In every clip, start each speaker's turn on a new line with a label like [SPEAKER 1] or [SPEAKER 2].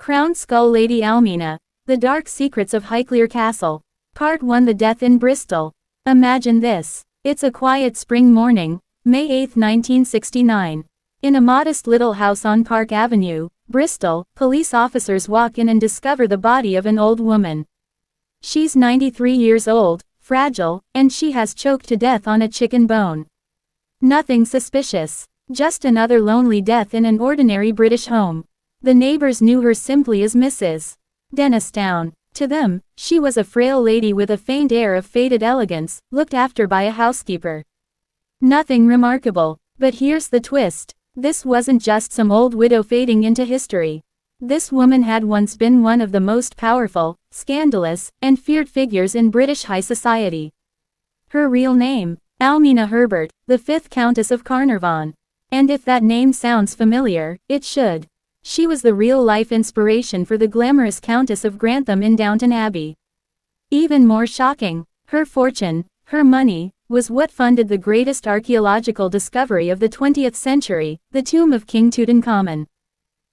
[SPEAKER 1] Crown Skull Lady Almina, The Dark Secrets of Highclere Castle. Part 1. The Death in Bristol. Imagine this. It's a quiet spring morning, May 8, 1969. In a modest little house on Park Avenue, Bristol, police officers walk in and discover the body of an old woman. She's 93 years old, fragile, and she has choked to death on a chicken bone. Nothing suspicious. Just another lonely death in an ordinary British home. The neighbors knew her simply as Mrs. Dennistown. To them, she was a frail lady with a faint air of faded elegance, looked after by a housekeeper. Nothing remarkable. But here's the twist. This wasn't just some old widow fading into history. This woman had once been one of the most powerful, scandalous, and feared figures in British high society. Her real name, Almina Herbert, the 5th Countess of Carnarvon. And if that name sounds familiar, it should. She was the real-life inspiration for the glamorous Countess of Grantham in Downton Abbey. Even more shocking, her fortune, her money, was what funded the greatest archaeological discovery of the 20th century, the tomb of King Tutankhamun.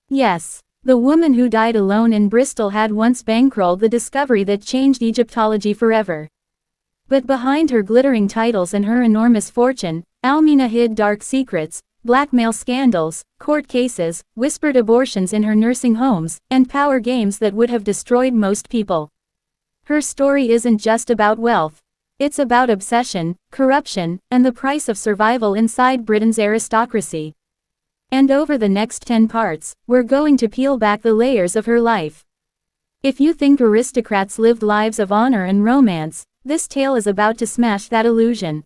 [SPEAKER 1] Yes, the woman who died alone in Bristol had once bankrolled the discovery that changed Egyptology forever. But behind her glittering titles and her enormous fortune, Almina hid dark secrets, blackmail scandals, court cases, whispered abortions in her nursing homes, and power games that would have destroyed most people. Her story isn't just about wealth. It's about obsession, corruption, and the price of survival inside Britain's aristocracy. And over the next 10 parts, we're going to peel back the layers of her life. If you think aristocrats lived lives of honor and romance, this tale is about to smash that illusion.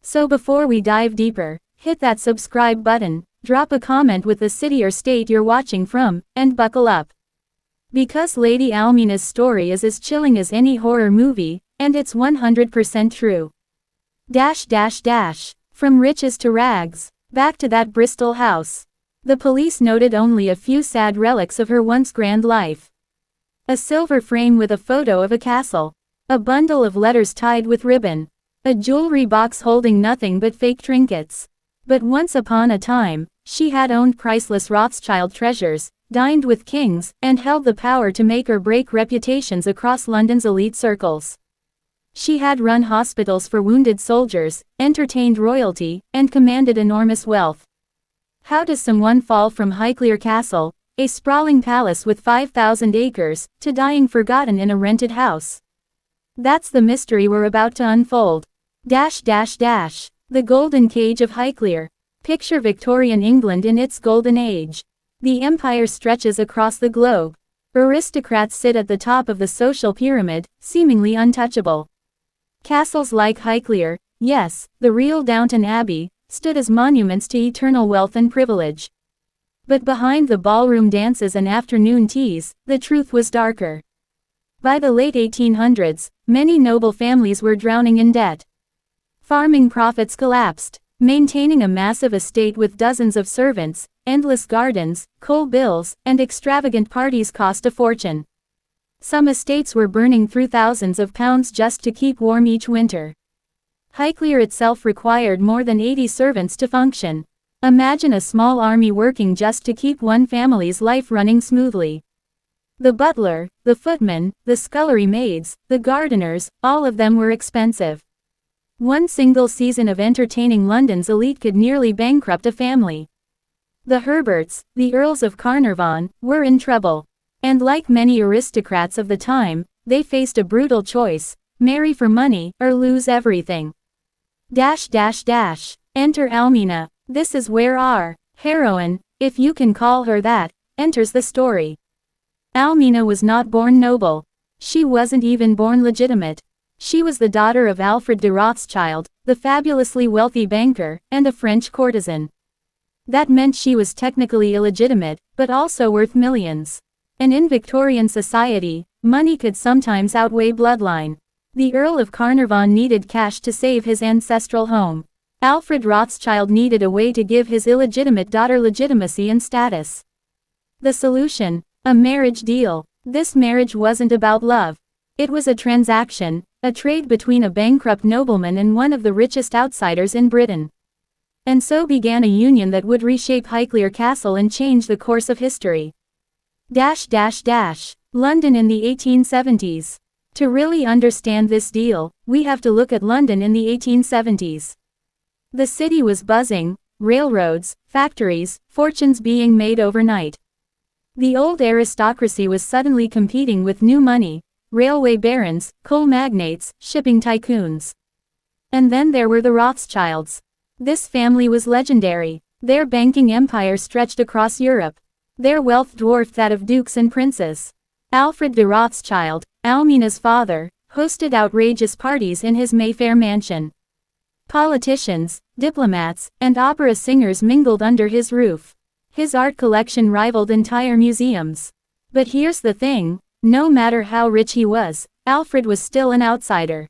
[SPEAKER 1] So before we dive deeper, hit that subscribe button, drop a comment with the city or state you're watching from, and buckle up. Because Lady Almina's story is as chilling as any horror movie, and it's 100% true. From riches to rags, back to that Bristol house. The police noted only a few sad relics of her once grand life. A silver frame with a photo of a castle. A bundle of letters tied with ribbon. A jewelry box holding nothing but fake trinkets. But once upon a time, she had owned priceless Rothschild treasures, dined with kings, and held the power to make or break reputations across London's elite circles. She had run hospitals for wounded soldiers, entertained royalty, and commanded enormous wealth. How does someone fall from Highclere Castle, a sprawling palace with 5,000 acres, to dying forgotten in a rented house? That's the mystery we're about to unfold. The Golden Cage of Highclere. Picture Victorian England in its golden age. The empire stretches across the globe. Aristocrats sit at the top of the social pyramid, seemingly untouchable. Castles like Highclere, yes, the real Downton Abbey, stood as monuments to eternal wealth and privilege. But behind the ballroom dances and afternoon teas, the truth was darker. By the late 1800s, many noble families were drowning in debt. Farming profits collapsed. Maintaining a massive estate with dozens of servants, endless gardens, coal bills, and extravagant parties cost a fortune. Some estates were burning through thousands of pounds just to keep warm each winter. Highclere itself required more than 80 servants to function. Imagine a small army working just to keep one family's life running smoothly. The butler, the footman, the scullery maids, the gardeners, all of them were expensive. One single season of entertaining London's elite could nearly bankrupt a family. The Herberts, the Earls of Carnarvon, were in trouble. And like many aristocrats of the time, they faced a brutal choice: marry for money, or lose everything. Enter Almina. This is where our heroine, if you can call her that, enters the story. Almina was not born noble. She wasn't even born legitimate. She was the daughter of Alfred de Rothschild, the fabulously wealthy banker, and a French courtesan. That meant she was technically illegitimate, but also worth millions. And in Victorian society, money could sometimes outweigh bloodline. The Earl of Carnarvon needed cash to save his ancestral home. Alfred Rothschild needed a way to give his illegitimate daughter legitimacy and status. The solution? A marriage deal. This marriage wasn't about love. It was a transaction, a trade between a bankrupt nobleman and one of the richest outsiders in Britain. And so began a union that would reshape Highclere Castle and change the course of history. London in the 1870s. To really understand this deal, we have to look at London in the 1870s. The city was buzzing, railroads, factories, fortunes being made overnight. The old aristocracy was suddenly competing with new money, railway barons, coal magnates, shipping tycoons. And then there were the Rothschilds. This family was legendary. Their banking empire stretched across Europe. Their wealth dwarfed that of dukes and princes. Alfred de Rothschild, Almina's father, hosted outrageous parties in his Mayfair mansion. Politicians, diplomats, and opera singers mingled under his roof. His art collection rivaled entire museums. But here's the thing, no matter how rich he was, Alfred was still an outsider.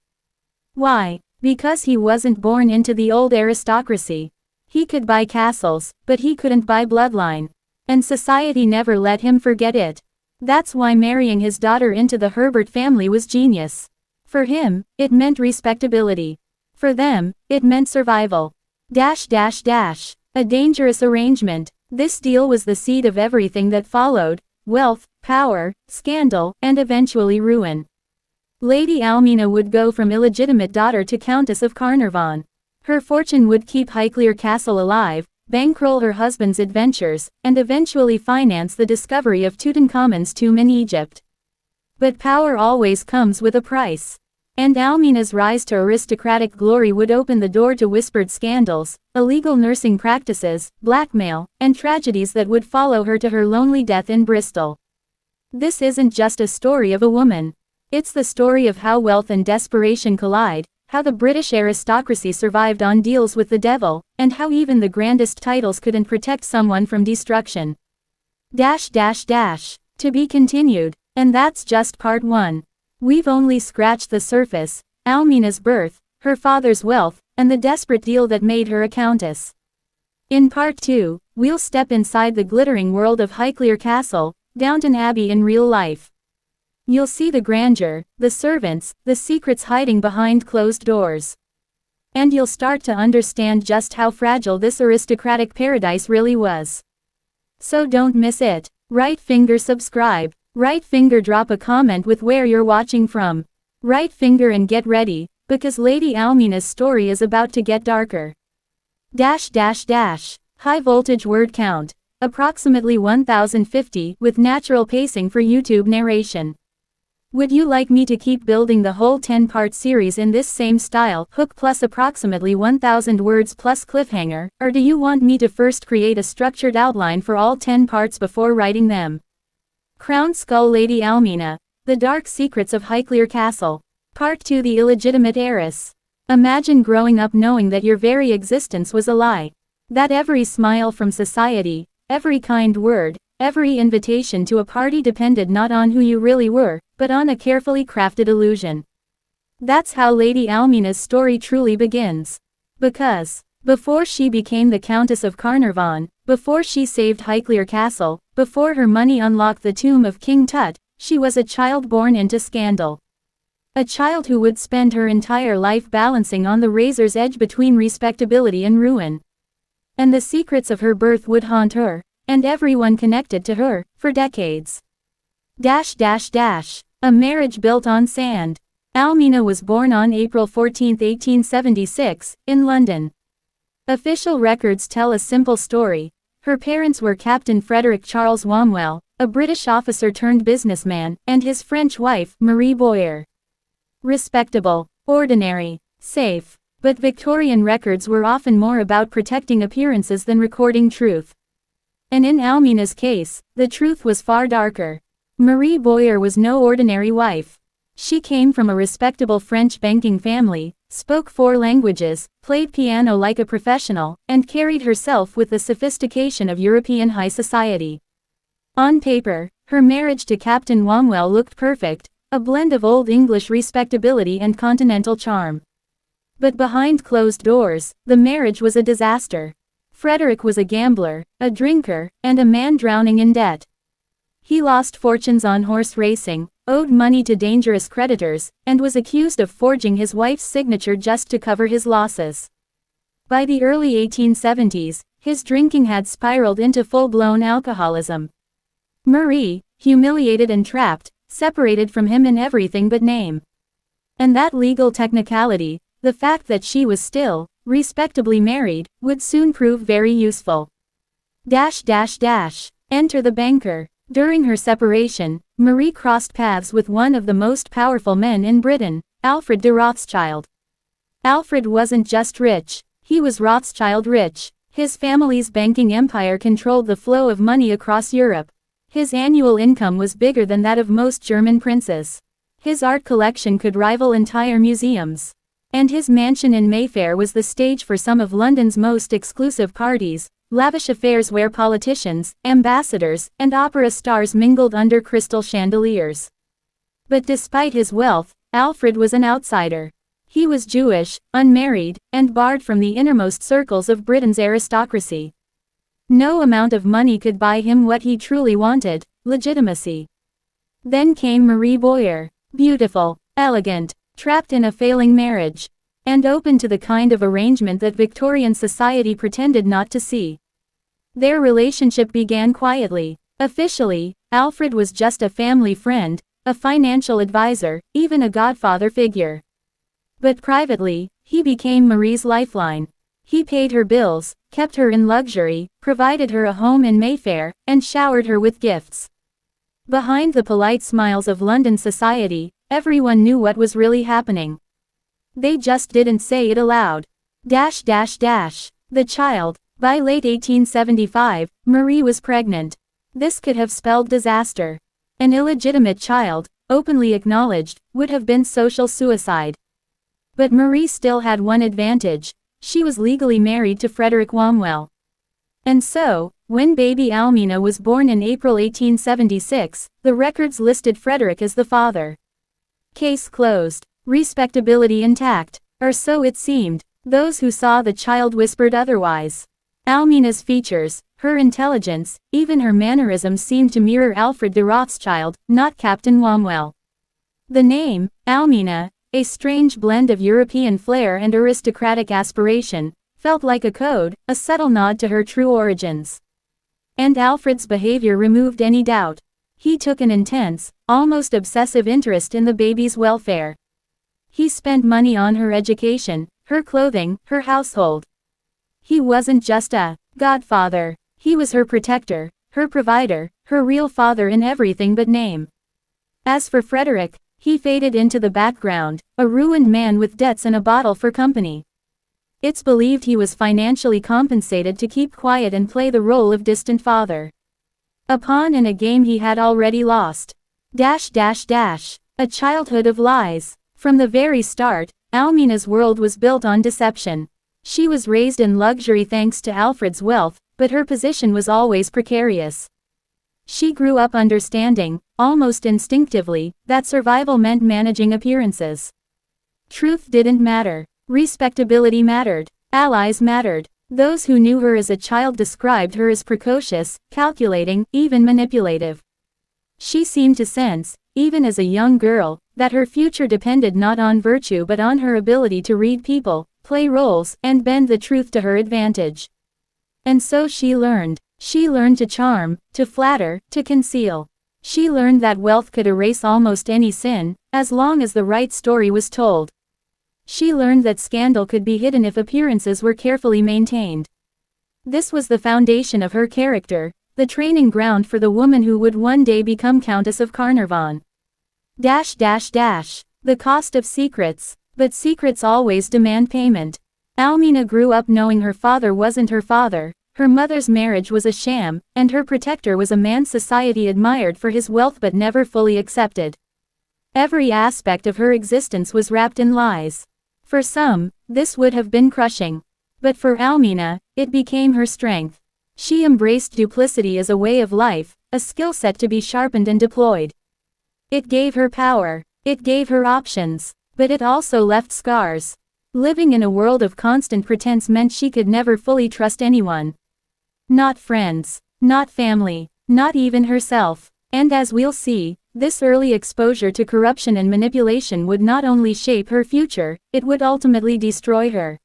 [SPEAKER 1] Why? Because he wasn't born into the old aristocracy. He could buy castles, but he couldn't buy bloodline. And society never let him forget it. That's why marrying his daughter into the Herbert family was genius. For him, it meant respectability. For them, it meant survival. A dangerous arrangement. This deal was the seed of everything that followed: wealth, power, scandal, and eventually ruin. Lady Almina would go from illegitimate daughter to Countess of Carnarvon. Her fortune would keep Highclere Castle alive, bankroll her husband's adventures, and eventually finance the discovery of Tutankhamun's tomb in Egypt. But power always comes with a price. And Almina's rise to aristocratic glory would open the door to whispered scandals, illegal nursing practices, blackmail, and tragedies that would follow her to her lonely death in Bristol. This isn't just a story of a woman. It's the story of how wealth and desperation collide, how the British aristocracy survived on deals with the devil, and how even the grandest titles couldn't protect someone from destruction. To be continued. And that's just part 1. We've only scratched the surface: Almina's birth, her father's wealth, and the desperate deal that made her a countess. In part 2, we'll step inside the glittering world of Highclere Castle, Downton Abbey in real life. You'll see the grandeur, the servants, the secrets hiding behind closed doors. And you'll start to understand just how fragile this aristocratic paradise really was. So don't miss it. Right finger subscribe. Right finger drop a comment with where you're watching from. Right finger and get ready, because Lady Almina's story is about to get darker. High voltage word count. Approximately 1050 with natural pacing for YouTube narration. Would you like me to keep building the whole 10-part series in this same style, hook plus approximately 1000 words plus cliffhanger, or do you want me to first create a structured outline for all 10 parts before writing them? Crown Skull Lady Almina, The Dark Secrets of Highclere Castle. Part 2: The Illegitimate Heiress. Imagine growing up knowing that your very existence was a lie. That every smile from society, every kind word, every invitation to a party depended not on who you really were, but on a carefully crafted illusion. That's how Lady Almina's story truly begins. Because, before she became the Countess of Carnarvon, before she saved Highclere Castle, before her money unlocked the tomb of King Tut, she was a child born into scandal. A child who would spend her entire life balancing on the razor's edge between respectability and ruin. And the secrets of her birth would haunt her, and everyone connected to her, for decades. A marriage built on sand. Almina was born on April 14, 1876, in London. Official records tell a simple story. Her parents were Captain Frederick Charles Womwell, a British officer turned businessman, and his French wife, Marie Boyer. Respectable, ordinary, safe. But Victorian records were often more about protecting appearances than recording truth. And in Almina's case, the truth was far darker. Marie Boyer was no ordinary wife. She came from a respectable French banking family, spoke 4 languages, played piano like a professional, and carried herself with the sophistication of European high society. On paper, her marriage to Captain Womwell looked perfect, a blend of Old English respectability and continental charm. But behind closed doors, the marriage was a disaster. Frederick was a gambler, a drinker, and a man drowning in debt. He lost fortunes on horse racing, owed money to dangerous creditors, and was accused of forging his wife's signature just to cover his losses. By the early 1870s, his drinking had spiraled into full-blown alcoholism. Marie, humiliated and trapped, separated from him in everything but name. And that legal technicality, the fact that she was still, respectably married, would soon prove very useful. Enter the banker. During her separation, Marie crossed paths with one of the most powerful men in Britain, Alfred de Rothschild. Alfred wasn't just rich, he was Rothschild rich. His family's banking empire controlled the flow of money across Europe. His annual income was bigger than that of most German princes. His art collection could rival entire museums. And his mansion in Mayfair was the stage for some of London's most exclusive parties, lavish affairs where politicians, ambassadors, and opera stars mingled under crystal chandeliers. But despite his wealth, Alfred was an outsider. He was Jewish, unmarried, and barred from the innermost circles of Britain's aristocracy. No amount of money could buy him what he truly wanted, legitimacy. Then came Marie Boyer, beautiful, elegant, trapped in a failing marriage, and open to the kind of arrangement that Victorian society pretended not to see. Their relationship began quietly. Officially, Alfred was just a family friend, a financial advisor, even a godfather figure. But privately, he became Marie's lifeline. He paid her bills, kept her in luxury, provided her a home in Mayfair, and showered her with gifts. Behind the polite smiles of London society, everyone knew what was really happening. They just didn't say it aloud. The child. By late 1875, Marie was pregnant. This could have spelled disaster. An illegitimate child, openly acknowledged, would have been social suicide. But Marie still had one advantage. She was legally married to Frederick Cromwell. And so, when baby Almina was born in April 1876, the records listed Frederick as the father. Case closed. Respectability intact. Or so it seemed. Those who saw the child whispered otherwise. Almina's features, her intelligence, even her mannerisms seemed to mirror Alfred de Rothschild, not Captain Cromwell. The name, Almina, a strange blend of European flair and aristocratic aspiration, felt like a code, a subtle nod to her true origins. And Alfred's behavior removed any doubt. He took an intense, almost obsessive interest in the baby's welfare. He spent money on her education, her clothing, her household. He wasn't just a godfather, he was her protector, her provider, her real father in everything but name. As for Frederick, he faded into the background, a ruined man with debts and a bottle for company. It's believed he was financially compensated to keep quiet and play the role of distant father. A pawn in a game he had already lost. A childhood of lies. From the very start, Almina's world was built on deception. She was raised in luxury thanks to Alfred's wealth, but her position was always precarious. She grew up understanding, almost instinctively, that survival meant managing appearances. Truth didn't matter. Respectability mattered. Allies mattered. Those who knew her as a child described her as precocious, calculating, even manipulative. She seemed to sense, even as a young girl, that her future depended not on virtue but on her ability to read people, play roles, and bend the truth to her advantage. And so she learned. She learned to charm, to flatter, to conceal. She learned that wealth could erase almost any sin, as long as the right story was told. She learned that scandal could be hidden if appearances were carefully maintained. This was the foundation of her character, the training ground for the woman who would one day become Countess of Carnarvon. The cost of secrets. But secrets always demand payment. Almina grew up knowing her father wasn't her father, her mother's marriage was a sham, and her protector was a man society admired for his wealth but never fully accepted. Every aspect of her existence was wrapped in lies. For some, this would have been crushing. But for Almina, it became her strength. She embraced duplicity as a way of life, a skill set to be sharpened and deployed. It gave her power. It gave her options. But it also left scars. Living in a world of constant pretense meant she could never fully trust anyone. Not friends. Not family. Not even herself. And as we'll see, this early exposure to corruption and manipulation would not only shape her future, it would ultimately destroy her.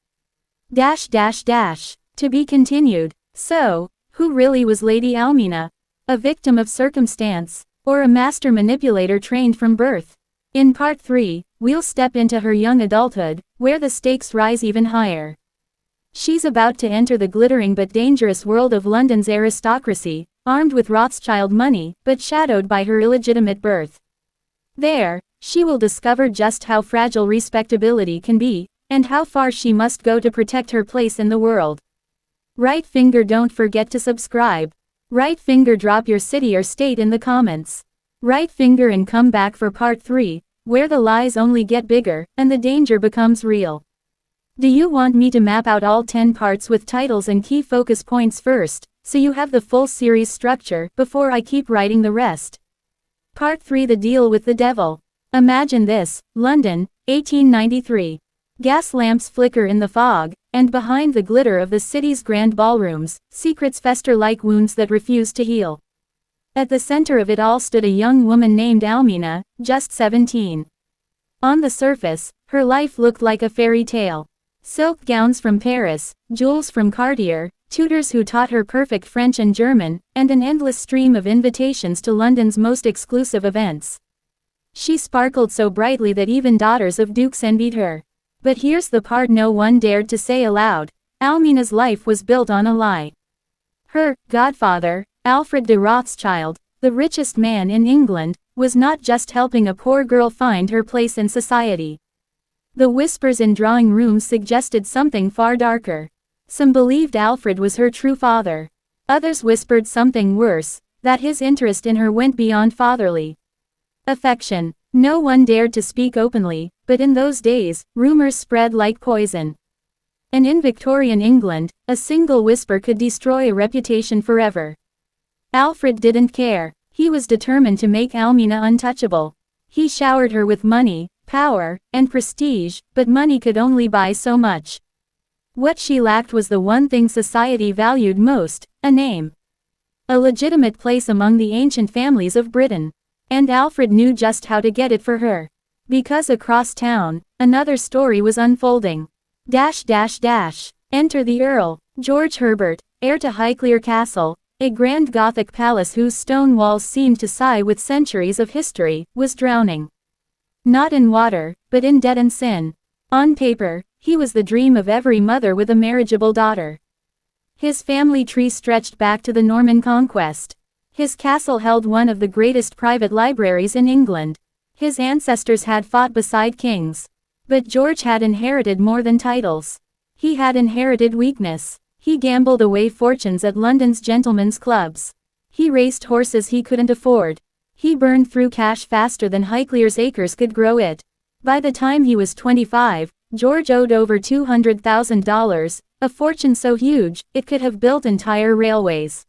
[SPEAKER 1] To be continued. So, who really was Lady Almina? A victim of circumstance, or a master manipulator trained from birth? In part 3, we'll step into her young adulthood, where the stakes rise even higher. She's about to enter the glittering but dangerous world of London's aristocracy, armed with Rothschild money, but shadowed by her illegitimate birth. There, she will discover just how fragile respectability can be, and how far she must go to protect her place in the world. Right finger, don't forget to subscribe. Right finger, drop your city or state in the comments. Right finger and come back for part 3, where the lies only get bigger, and the danger becomes real. Do you want me to map out all 10 parts with titles and key focus points first, so you have the full series structure, before I keep writing the rest? Part 3, The Deal with the Devil. Imagine this: London, 1893. Gas lamps flicker in the fog, and behind the glitter of the city's grand ballrooms, secrets fester like wounds that refuse to heal. At the center of it all stood a young woman named Almina, just 17. On the surface, her life looked like a fairy tale. Silk gowns from Paris, jewels from Cartier, tutors who taught her perfect French and German, and an endless stream of invitations to London's most exclusive events. She sparkled so brightly that even daughters of dukes envied her. But here's the part no one dared to say aloud: Almina's life was built on a lie. Her godfather, Alfred de Rothschild, the richest man in England, was not just helping a poor girl find her place in society. The whispers in drawing rooms suggested something far darker. Some believed Alfred was her true father. Others whispered something worse, that his interest in her went beyond fatherly affection. No one dared to speak openly, but in those days, rumors spread like poison. And in Victorian England, a single whisper could destroy a reputation forever. Alfred didn't care. He was determined to make Almina untouchable. He showered her with money, power, and prestige, but money could only buy so much. What she lacked was the one thing society valued most: a name. A legitimate place among the ancient families of Britain. And Alfred knew just how to get it for her. Because across town, another story was unfolding. Enter the Earl, George Herbert, heir to Highclere Castle, a grand Gothic palace whose stone walls seemed to sigh with centuries of history, was drowning. Not in water, but in debt and sin. On paper, he was the dream of every mother with a marriageable daughter. His family tree stretched back to the Norman conquest. His castle held one of the greatest private libraries in England. His ancestors had fought beside kings. But George had inherited more than titles. He had inherited weakness. He gambled away fortunes at London's gentlemen's clubs. He raced horses he couldn't afford. He burned through cash faster than Highclere's acres could grow it. By the time he was 25, George owed over $200,000, a fortune so huge, it could have built entire railways.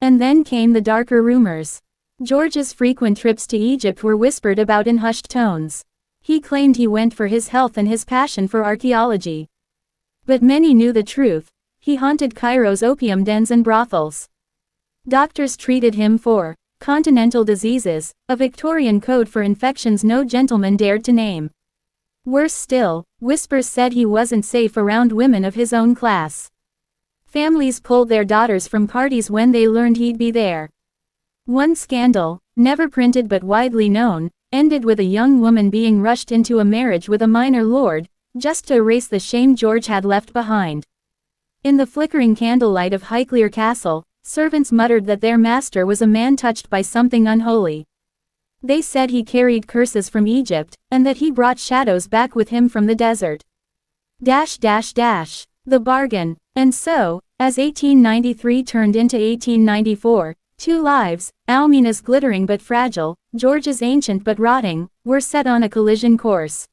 [SPEAKER 1] And then came the darker rumors. George's frequent trips to Egypt were whispered about in hushed tones. He claimed he went for his health and his passion for archaeology. But many knew the truth. He haunted Cairo's opium dens and brothels. Doctors treated him for continental diseases, a Victorian code for infections no gentleman dared to name. Worse still, whispers said he wasn't safe around women of his own class. Families pulled their daughters from parties when they learned he'd be there. One scandal, never printed but widely known, ended with a young woman being rushed into a marriage with a minor lord, just to erase the shame George had left behind. In the flickering candlelight of Highclere Castle, servants muttered that their master was a man touched by something unholy. They said he carried curses from Egypt, and that he brought shadows back with him from the desert. The bargain. And so, as 1893 turned into 1894, two lives, Almina's glittering but fragile, George's ancient but rotting, were set on a collision course.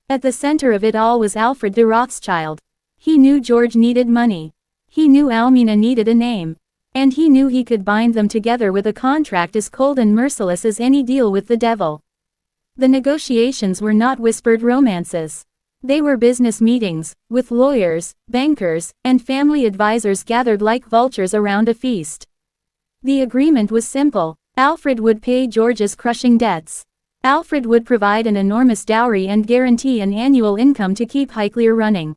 [SPEAKER 1] At the center of it all was Alfred de Rothschild. He knew George needed money. He knew Almina needed a name. And he knew he could bind them together with a contract as cold and merciless as any deal with the devil. The negotiations were not whispered romances. They were business meetings, with lawyers, bankers, and family advisors gathered like vultures around a feast. The agreement was simple. Alfred would pay George's crushing debts. Alfred would provide an enormous dowry and guarantee an annual income to keep Highclere running.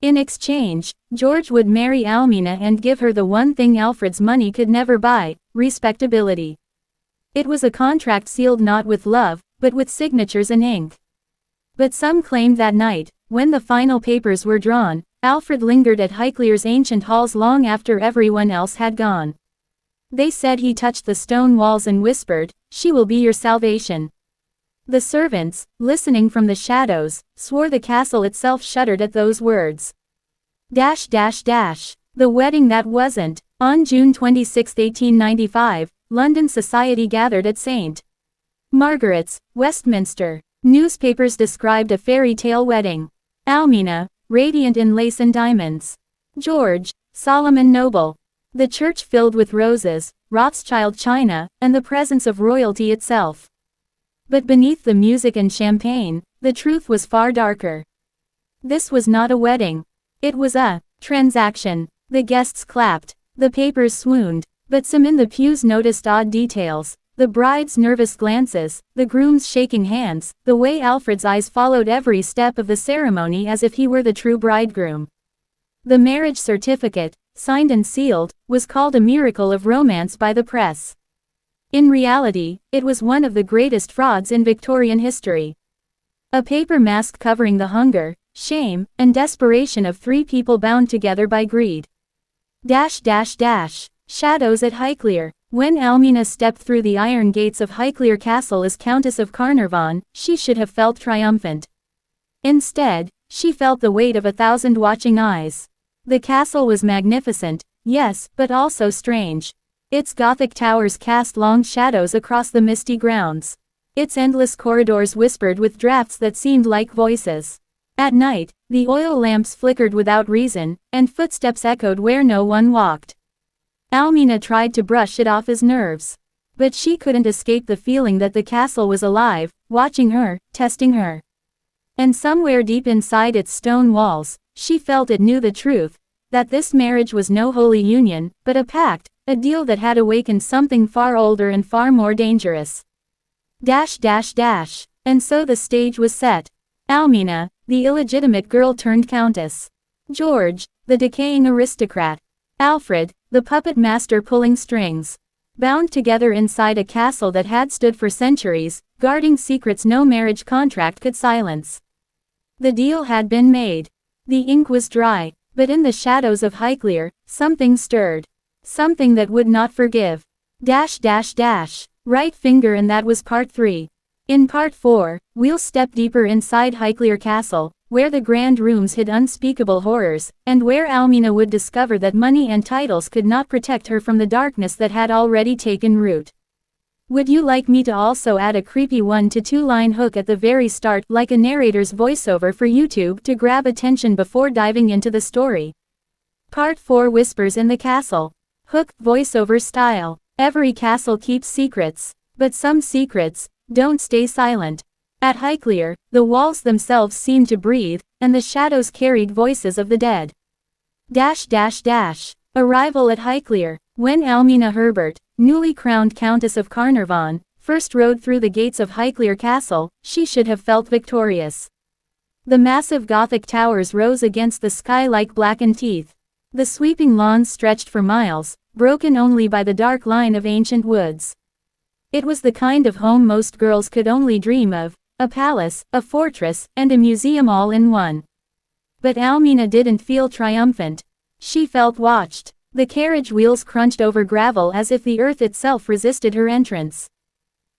[SPEAKER 1] In exchange, George would marry Almina and give her the one thing Alfred's money could never buy, respectability. It was a contract sealed not with love, but with signatures and ink. But some claimed that night, when the final papers were drawn, Alfred lingered at Highclere's ancient halls long after everyone else had gone. They said he touched the stone walls and whispered, "She will be your salvation." The servants, listening from the shadows, swore the castle itself shuddered at those words. The wedding that wasn't. On June 26, 1895, London society gathered at St. Margaret's, Westminster. Newspapers described a fairy tale wedding. Almina, radiant in lace and diamonds. George, solemn and noble. The church filled with roses, Rothschild china, and the presence of royalty itself. But beneath the music and champagne, the truth was far darker. This was not a wedding. It was a transaction. The guests clapped. The papers swooned. But some in the pews noticed odd details. The bride's nervous glances, the groom's shaking hands, the way Alfred's eyes followed every step of the ceremony as if he were the true bridegroom. The marriage certificate, signed and sealed, was called a miracle of romance by the press. In reality, it was one of the greatest frauds in Victorian history. A paper mask covering the hunger, shame, and desperation of three people bound together by greed. Shadows at Highclere. When Almina stepped through the iron gates of Highclere Castle as Countess of Carnarvon, she should have felt triumphant. Instead, she felt the weight of 1,000 watching eyes. The castle was magnificent, yes, but also strange. Its Gothic towers cast long shadows across the misty grounds. Its endless corridors whispered with drafts that seemed like voices. At night, the oil lamps flickered without reason, and footsteps echoed where no one walked. Almina tried to brush it off as nerves. But she couldn't escape the feeling that the castle was alive, watching her, testing her. And somewhere deep inside its stone walls, she felt it knew the truth, that this marriage was no holy union, but a pact, a deal that had awakened something far older and far more dangerous. And so the stage was set. Almina, the illegitimate girl turned countess. George, the decaying aristocrat. Alfred, the puppet master pulling strings. Bound together inside a castle that had stood for centuries, guarding secrets no marriage contract could silence. The deal had been made. The ink was dry, but in the shadows of Highclere, something stirred. Something that would not forgive. Right finger, and that was part 3. In part 4, we'll step deeper inside Highclere Castle, where the grand rooms hid unspeakable horrors, and where Almina would discover that money and titles could not protect her from the darkness that had already taken root. Would you like me to also add a creepy 1 to 2 line hook at the very start, like a narrator's voiceover for YouTube, to grab attention before diving into the story? Part 4, Whispers in the Castle. Hook, voiceover style. Every castle keeps secrets. But some secrets don't stay silent. At Highclere, the walls themselves seemed to breathe, and the shadows carried voices of the dead. Arrival at Highclere. When Almina Herbert, newly crowned Countess of Carnarvon, first rode through the gates of Highclere Castle, she should have felt victorious. The massive Gothic towers rose against the sky like blackened teeth. The sweeping lawns stretched for miles, broken only by the dark line of ancient woods. It was the kind of home most girls could only dream of, a palace, a fortress, and a museum all in one. But Almina didn't feel triumphant. She felt watched. The carriage wheels crunched over gravel as if the earth itself resisted her entrance.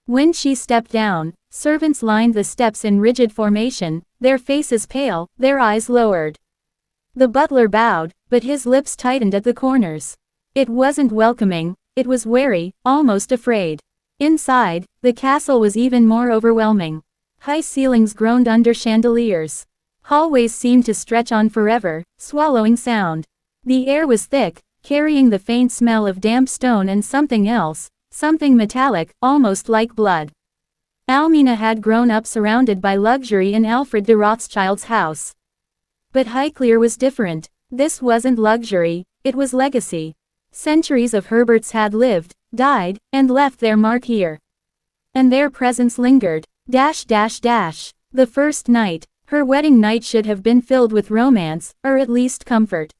[SPEAKER 1] When she stepped down, servants lined the steps in rigid formation, their faces pale, their eyes lowered. The butler bowed, but his lips tightened at the corners. It wasn't welcoming, it was wary, almost afraid. Inside, the castle was even more overwhelming. High ceilings groaned under chandeliers. Hallways seemed to stretch on forever, swallowing sound. The air was thick, carrying the faint smell of damp stone and something else, something metallic, almost like blood. Almina had grown up surrounded by luxury in Alfred de Rothschild's house. But Highclere was different. This wasn't luxury, it was legacy. Centuries of Herberts had lived, died, and left their mark here. And their presence lingered. The first night. Her wedding night should have been filled with romance, or at least comfort.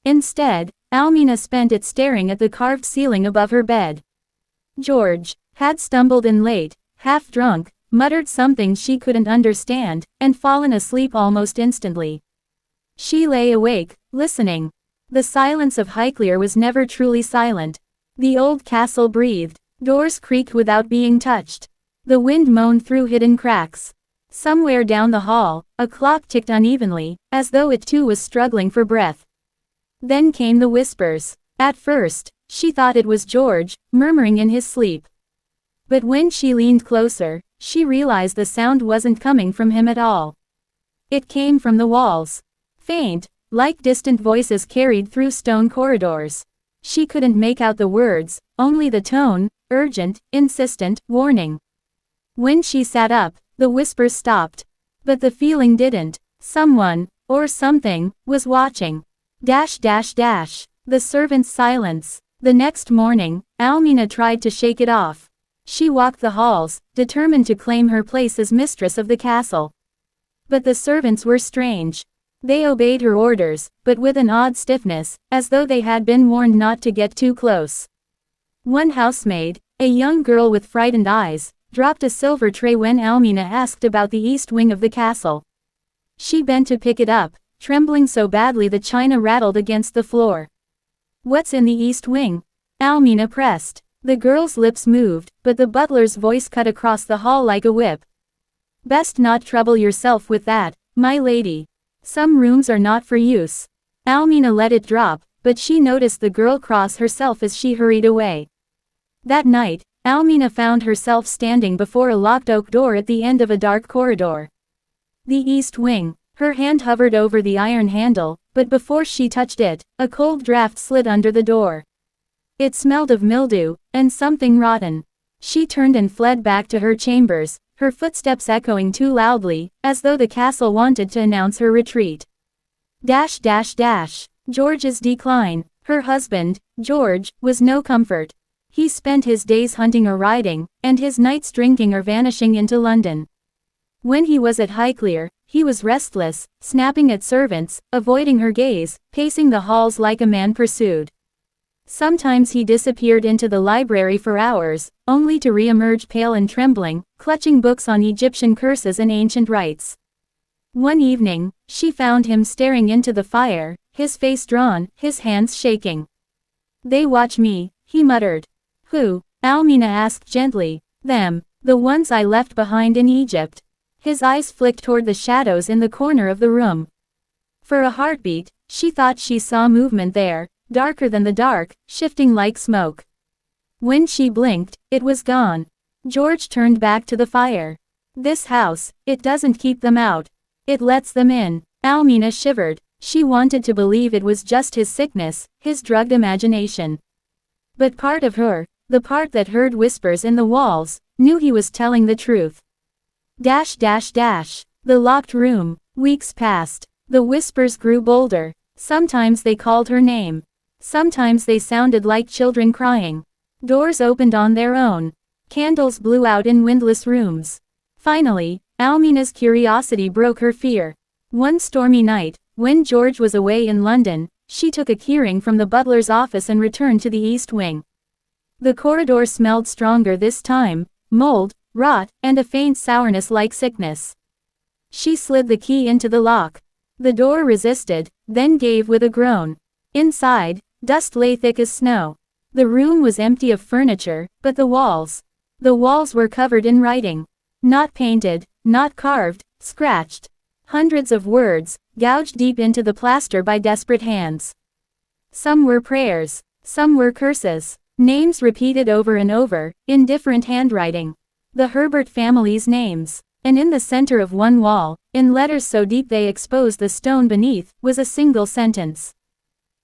[SPEAKER 1] Instead, Almina spent it staring at the carved ceiling above her bed. George had stumbled in late, half drunk, muttered something she couldn't understand, and fallen asleep almost instantly. She lay awake, listening. The silence of Highclere was never truly silent. The old castle breathed. Doors creaked without being touched. The wind moaned through hidden cracks. Somewhere down the hall, a clock ticked unevenly, as though it too was struggling for breath. Then came the whispers. At first, she thought it was George, murmuring in his sleep. But when she leaned closer, she realized the sound wasn't coming from him at all. It came from the walls. Faint, like distant voices carried through stone corridors. She couldn't make out the words, only the tone, urgent, insistent, warning. When she sat up, the whispers stopped. But the feeling didn't. Someone, or something, was watching. The servant's silence. The next morning, Almina tried to shake it off. She walked the halls, determined to claim her place as mistress of the castle. But the servants were strange. They obeyed her orders, but with an odd stiffness, as though they had been warned not to get too close. One housemaid, a young girl with frightened eyes, dropped a silver tray when Almina asked about the east wing of the castle. She bent to pick it up, trembling so badly the china rattled against the floor. "What's in the east wing?" Almina pressed. The girl's lips moved, but the butler's voice cut across the hall like a whip. "Best not trouble yourself with that, my lady. Some rooms are not for use." Almina let it drop, but she noticed the girl cross herself as she hurried away. That night, Almina found herself standing before a locked oak door at the end of a dark corridor. The east wing. Her hand hovered over the iron handle, but before she touched it, a cold draft slid under the door. It smelled of mildew, and something rotten. She turned and fled back to her chambers, her footsteps echoing too loudly, as though the castle wanted to announce her retreat. George's decline. Her husband, George, was no comfort. He spent his days hunting or riding, and his nights drinking or vanishing into London. When he was at Highclere, he was restless, snapping at servants, avoiding her gaze, pacing the halls like a man pursued. Sometimes he disappeared into the library for hours, only to re-emerge pale and trembling, clutching books on Egyptian curses and ancient rites. One evening, she found him staring into the fire, his face drawn, his hands shaking. "They watch me," he muttered. "Who?" Almina asked gently. "Them. The ones I left behind in Egypt." His eyes flicked toward the shadows in the corner of the room. For a heartbeat, she thought she saw movement there, darker than the dark, shifting like smoke. When she blinked, it was gone. George turned back to the fire. "This house, it doesn't keep them out. It lets them in." Almina shivered. She wanted to believe it was just his sickness, his drugged imagination. But part of her, the part that heard whispers in the walls, knew he was telling the truth. The locked room. Weeks passed. The whispers grew bolder. Sometimes they called her name. Sometimes they sounded like children crying. Doors opened on their own. Candles blew out in windless rooms. Finally, Almina's curiosity broke her fear. One stormy night, when George was away in London, she took a keyring from the butler's office and returned to the east wing. The corridor smelled stronger this time, mold, rot, and a faint sourness like sickness. She slid the key into the lock. The door resisted, then gave with a groan. Inside, dust lay thick as snow. The room was empty of furniture, but the walls were covered in writing. Not painted, not carved, scratched. Hundreds of words, gouged deep into the plaster by desperate hands. Some were prayers, some were curses, names repeated over and over, in different handwriting. The Herbert family's names. And in the center of one wall, in letters so deep they exposed the stone beneath, was a single sentence.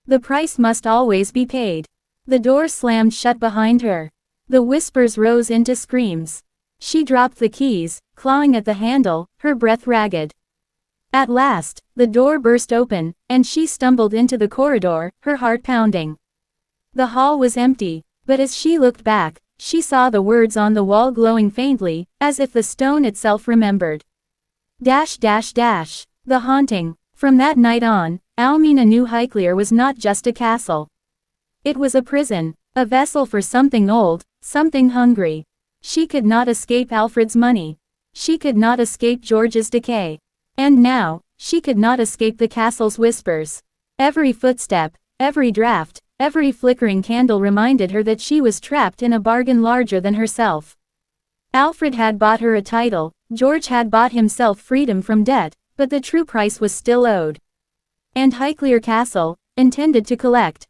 [SPEAKER 1] The price must always be paid. The door slammed shut behind her. The whispers rose into screams. She dropped the keys, clawing at the handle, her breath ragged. At last, the door burst open, and she stumbled into the corridor, her heart pounding. The hall was empty, but as she looked back, she saw the words on the wall glowing faintly, as if the stone itself remembered. The haunting. From that night on, Almina knew Highclere was not just a castle. It was a prison, a vessel for something old, something hungry. She could not escape Alfred's money. She could not escape George's decay. And now, she could not escape the castle's whispers. Every footstep, every draught, every flickering candle reminded her that she was trapped in a bargain larger than herself. Alfred had bought her a title, George had bought himself freedom from debt, but the true price was still owed. And Highclere Castle, intended to collect.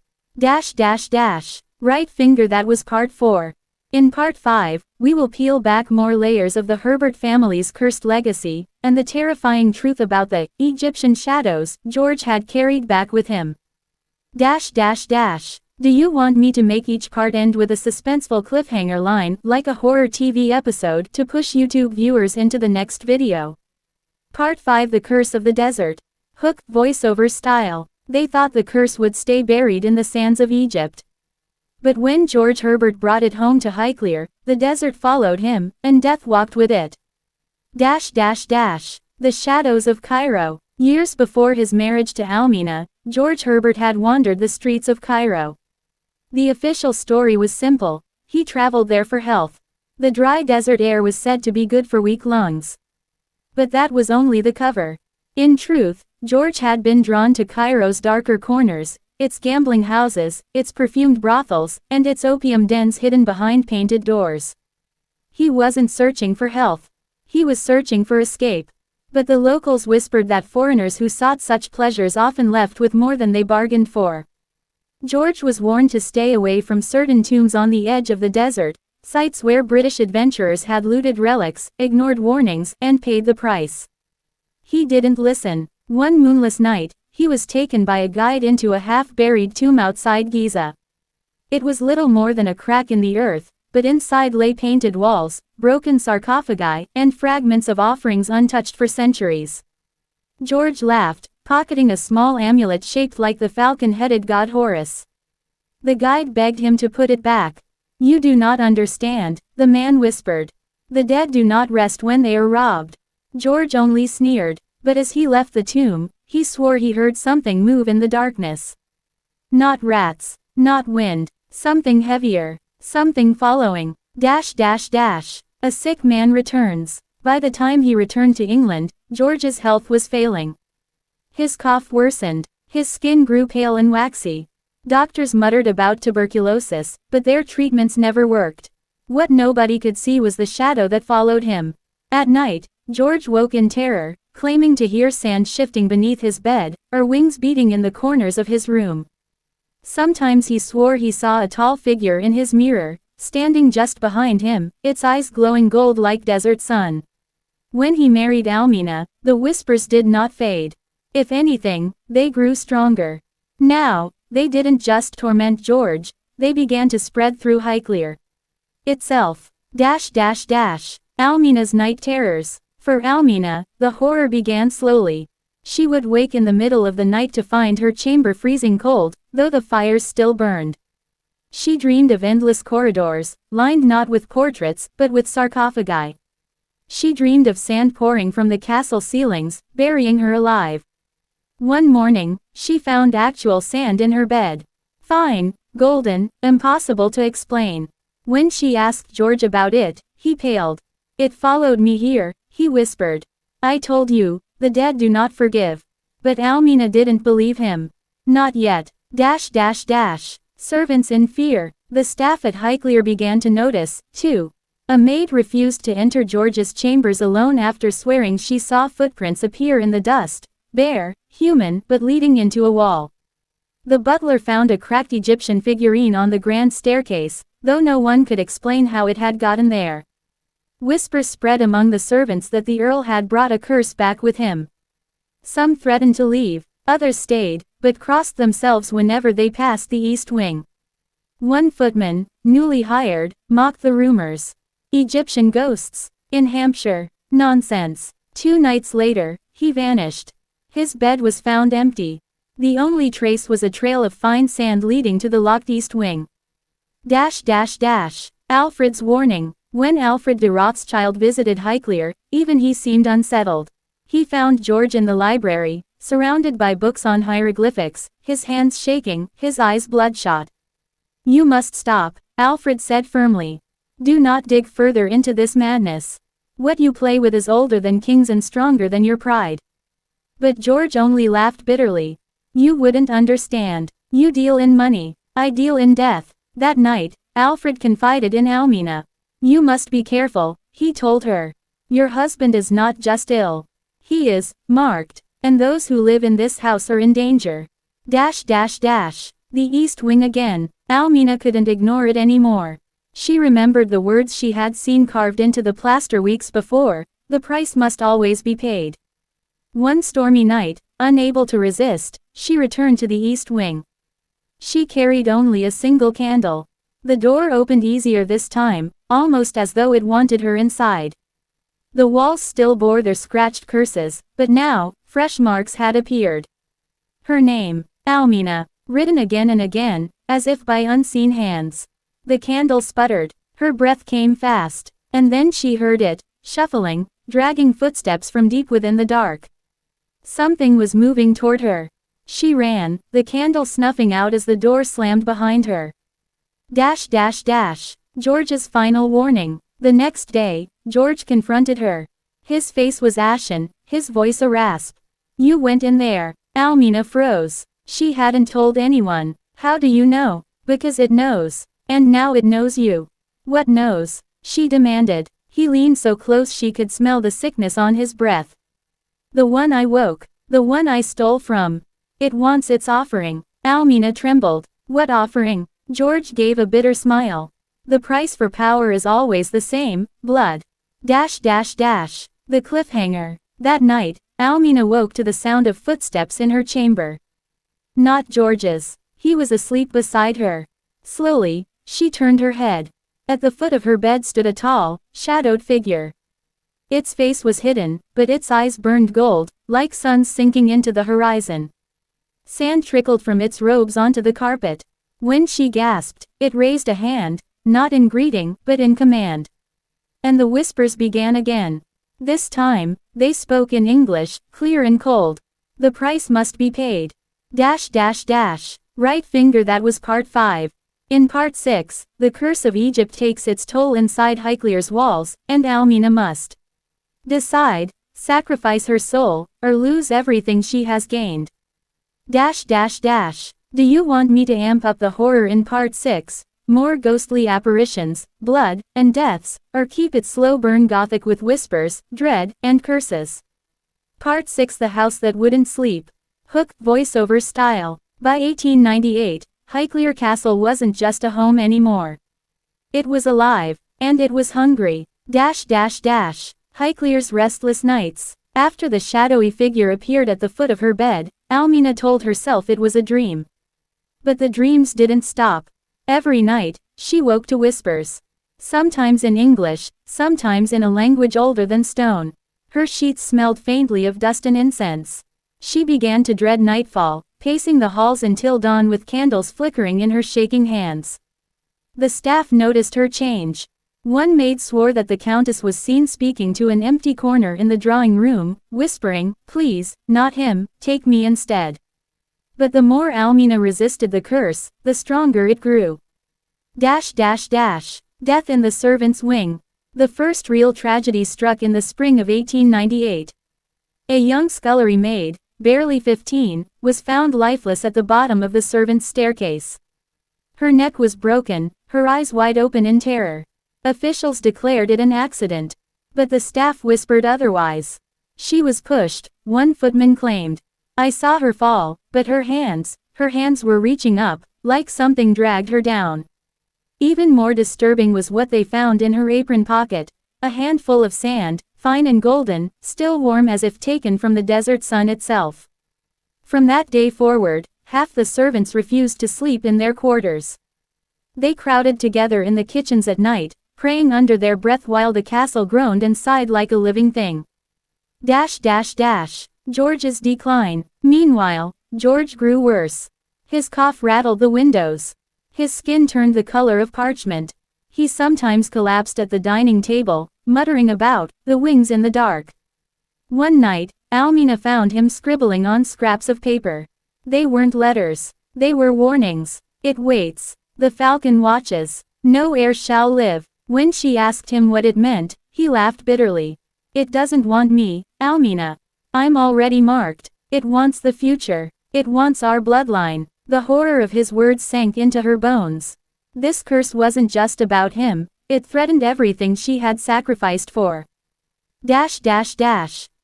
[SPEAKER 1] Right finger. That was part 4. In part 5, we will peel back more layers of the Herbert family's cursed legacy, and the terrifying truth about the Egyptian shadows George had carried back with him. Do you want me to make each part end with a suspenseful cliffhanger line, like a horror TV episode, to push YouTube viewers into the next video? Part 5: The Curse of the Desert. Hook, voiceover style. They thought the curse would stay buried in the sands of Egypt. But when George Herbert brought it home to Highclere, the desert followed him, and death walked with it. The Shadows of Cairo. Years before his marriage to Almina, George Herbert had wandered the streets of Cairo. The official story was simple: he traveled there for health. The dry desert air was said to be good for weak lungs. But that was only the cover. In truth, George had been drawn to Cairo's darker corners, its gambling houses, its perfumed brothels, and its opium dens hidden behind painted doors. He wasn't searching for health. He was searching for escape. But the locals whispered that foreigners who sought such pleasures often left with more than they bargained for. George was warned to stay away from certain tombs on the edge of the desert, sites where British adventurers had looted relics, ignored warnings, and paid the price. He didn't listen. One moonless night, he was taken by a guide into a half-buried tomb outside Giza. It was little more than a crack in the earth, but inside lay painted walls, broken sarcophagi, and fragments of offerings untouched for centuries. George laughed, pocketing a small amulet shaped like the falcon-headed god Horus. The guide begged him to put it back. "You do not understand," the man whispered. "The dead do not rest when they are robbed." George only sneered, but as he left the tomb, he swore he heard something move in the darkness. Not rats, not wind, something heavier, something following. A sick man returns. By the time he returned to England, George's health was failing. His cough worsened, his skin grew pale and waxy. Doctors muttered about tuberculosis, but their treatments never worked. What nobody could see was the shadow that followed him. At night, George woke in terror, claiming to hear sand shifting beneath his bed, or wings beating in the corners of his room. Sometimes he swore he saw a tall figure in his mirror, standing just behind him, its eyes glowing gold like desert sun. When he married Almina, the whispers did not fade. If anything, they grew stronger. Now, they didn't just torment George, they began to spread through Highclere itself. Almina's night terrors. For Almina, the horror began slowly. She would wake in the middle of the night to find her chamber freezing cold, though the fires still burned. She dreamed of endless corridors, lined not with portraits, but with sarcophagi. She dreamed of sand pouring from the castle ceilings, burying her alive. One morning, she found actual sand in her bed. Fine, golden, impossible to explain. When she asked George about it, he paled. "It followed me here," he whispered. "I told you, the dead do not forgive." But Almina didn't believe him. Not yet. Servants in fear. The staff at Highclere began to notice, too. A maid refused to enter George's chambers alone after swearing she saw footprints appear in the dust, bare, human, but leading into a wall. The butler found a cracked Egyptian figurine on the grand staircase, though no one could explain how it had gotten there. Whispers spread among the servants that the Earl had brought a curse back with him. Some threatened to leave, others stayed, but crossed themselves whenever they passed the East Wing. One footman, newly hired, mocked the rumors. Egyptian ghosts. In Hampshire. Nonsense. 2 nights later, he vanished. His bed was found empty. The only trace was a trail of fine sand leading to the locked East Wing. Alfred's warning. When Alfred de Rothschild visited Highclere, even he seemed unsettled. He found George in the library, surrounded by books on hieroglyphics, his hands shaking, his eyes bloodshot. "You must stop," Alfred said firmly. "Do not dig further into this madness. What you play with is older than kings and stronger than your pride." But George only laughed bitterly. "You wouldn't understand. You deal in money. I deal in death." That night, Alfred confided in Almina. "You must be careful," he told her. "Your husband is not just ill. He is marked, and those who live in this house are in danger." The East Wing again. Almina couldn't ignore it anymore. She remembered the words she had seen carved into the plaster weeks before: the price must always be paid. One stormy night, unable to resist, she returned to the East Wing. She carried only a single candle. The door opened easier this time, almost as though it wanted her inside. The walls still bore their scratched curses, but now, fresh marks had appeared. Her name, Almina, written again and again, as if by unseen hands. The candle sputtered. Her breath came fast, and then she heard it, shuffling, dragging footsteps from deep within the dark. Something was moving toward her. She ran, the candle snuffing out as the door slammed behind her. George's final warning. The next day, George confronted her. His face was ashen, his voice a rasp. "You went in there." Almina froze. She hadn't told anyone. "How do you know?" "Because it knows. And now it knows you." "What knows?" she demanded. He leaned so close she could smell the sickness on his breath. "The one I woke. The one I stole from. It wants its offering." Almina trembled. "What offering?" George gave a bitter smile. "The price for power is always the same: blood." The cliffhanger. That night, Almina woke to the sound of footsteps in her chamber. Not George's. He was asleep beside her. Slowly, she turned her head. At the foot of her bed stood a tall, shadowed figure. Its face was hidden, but its eyes burned gold, like suns sinking into the horizon. Sand trickled from its robes onto the carpet. When she gasped, it raised a hand, not in greeting, but in command. And the whispers began again. This time, they spoke in English, clear and cold. "The price must be paid." Right finger. That was part 5. In part 6, the curse of Egypt takes its toll inside Highclere's walls, and Almina must decide, sacrifice her soul, or lose everything she has gained. Do you want me to amp up the horror in part 6, more ghostly apparitions, blood, and deaths, or keep it slow burn gothic with whispers, dread, and curses? Part 6: The House That Wouldn't Sleep. Hook, voiceover style. By 1898, Highclere Castle wasn't just a home anymore. It was alive, and it was hungry. Highclere's restless nights. After the shadowy figure appeared at the foot of her bed, Almina told herself it was a dream. But the dreams didn't stop. Every night, she woke to whispers. Sometimes in English, sometimes in a language older than stone. Her sheets smelled faintly of dust and incense. She began to dread nightfall, pacing the halls until dawn with candles flickering in her shaking hands. The staff noticed her change. One maid swore that the Countess was seen speaking to an empty corner in the drawing room, whispering, "Please, not him, take me instead." But the more Almina resisted the curse, the stronger it grew. Death in the servants' wing. The first real tragedy struck in the spring of 1898. A young scullery maid, barely 15, was found lifeless at the bottom of the servants' staircase. Her neck was broken, her eyes wide open in terror. Officials declared it an accident. But the staff whispered otherwise. She was pushed, one footman claimed. "I saw her fall, but her hands were reaching up, like something dragged her down." Even more disturbing was what they found in her apron pocket: a handful of sand, fine and golden, still warm as if taken from the desert sun itself. From that day forward, half the servants refused to sleep in their quarters. They crowded together in the kitchens at night, praying under their breath while the castle groaned and sighed like a living thing. George's decline. Meanwhile, George grew worse. His cough rattled the windows. His skin turned the color of parchment. He sometimes collapsed at the dining table, muttering about the wings in the dark. One night, Almina found him scribbling on scraps of paper. They weren't letters. They were warnings. It waits. The falcon watches. No heir shall live. When she asked him what it meant, he laughed bitterly. It doesn't want me, Almina. I'm already marked. It wants the future. It wants our bloodline. The horror of his words sank into her bones. This curse wasn't just about him, it threatened everything she had sacrificed for.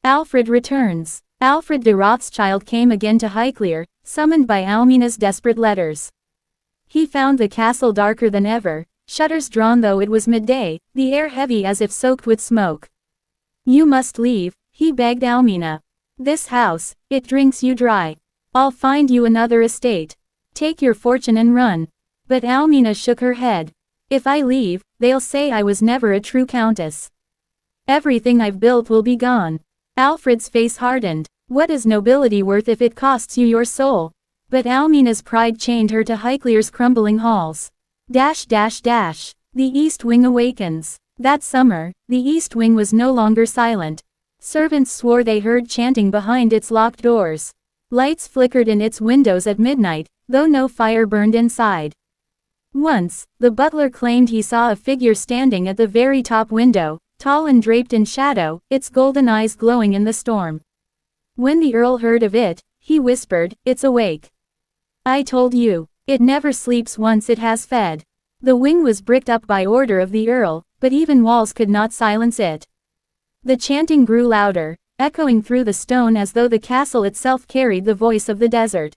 [SPEAKER 1] Alfred returns. Alfred de Rothschild came again to Highclere, summoned by Almina's desperate letters. He found the castle darker than ever, shutters drawn though it was midday, the air heavy as if soaked with smoke. You must leave, he begged Almina. This house, it drinks you dry. I'll find you another estate. Take your fortune and run. But Almina shook her head. If I leave, they'll say I was never a true countess. Everything I've built will be gone. Alfred's face hardened. What is nobility worth if it costs you your soul? But Almina's pride chained her to Highclere's crumbling halls. The East Wing awakens. That summer, the East Wing was no longer silent. Servants swore they heard chanting behind its locked doors. Lights flickered in its windows at midnight, though no fire burned inside. Once, the butler claimed he saw a figure standing at the very top window, tall and draped in shadow, its golden eyes glowing in the storm. When the Earl heard of it, he whispered, "It's awake. I told you, it never sleeps once it has fed." The wing was bricked up by order of the Earl, but even walls could not silence it. The chanting grew louder, echoing through the stone as though the castle itself carried the voice of the desert.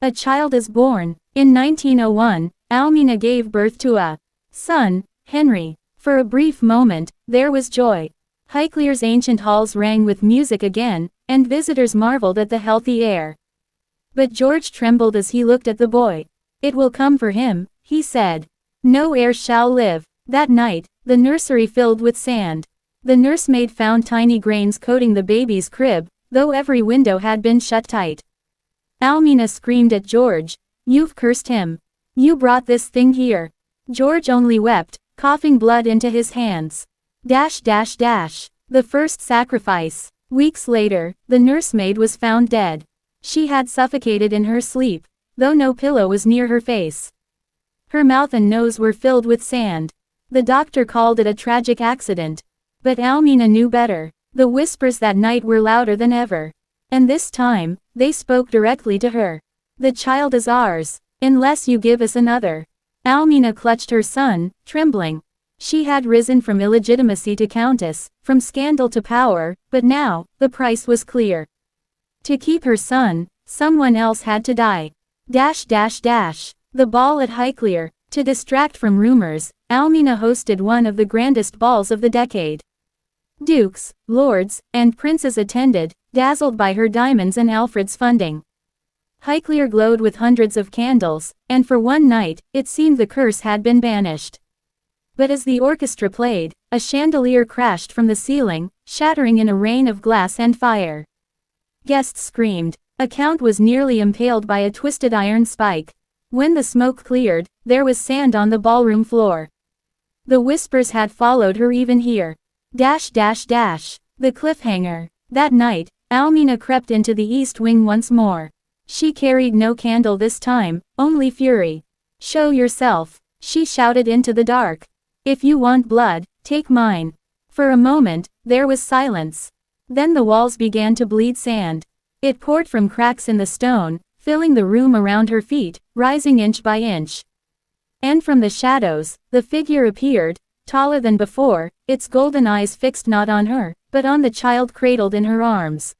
[SPEAKER 1] A child is born. In 1901, Almina gave birth to a son, Henry. For a brief moment, there was joy. Highclere's ancient halls rang with music again, and visitors marveled at the healthy air. But George trembled as he looked at the boy. It will come for him, he said. No heir shall live. That night, the nursery filled with sand. The nursemaid found tiny grains coating the baby's crib, though every window had been shut tight. Almina screamed at George, "You've cursed him. You brought this thing here." George only wept, coughing blood into his hands. The first sacrifice. Weeks later, the nursemaid was found dead. She had suffocated in her sleep, though no pillow was near her face. Her mouth and nose were filled with sand. The doctor called it a tragic accident. But Almina knew better. The whispers that night were louder than ever. And this time, they spoke directly to her. "The child is ours, unless you give us another." Almina clutched her son, trembling. She had risen from illegitimacy to countess, from scandal to power, but now, the price was clear. To keep her son, someone else had to die. The ball at Highclere. To distract from rumors, Almina hosted one of the grandest balls of the decade. Dukes, lords, and princes attended, dazzled by her diamonds and Alfred's funding. Highclere glowed with hundreds of candles, and for one night, it seemed the curse had been banished. But as the orchestra played, a chandelier crashed from the ceiling, shattering in a rain of glass and fire. Guests screamed. A count was nearly impaled by a twisted iron spike. When the smoke cleared, there was sand on the ballroom floor. The whispers had followed her even here. The cliffhanger. That night, Almina crept into the East Wing once more. She carried no candle this time, only fury. "Show yourself," she shouted into the dark. "If you want blood, take mine." For a moment, there was silence. Then the walls began to bleed sand. It poured from cracks in the stone, filling the room around her feet, rising inch by inch. And from the shadows, the figure appeared, taller than before, its golden eyes fixed not on her, but on the child cradled in her arms.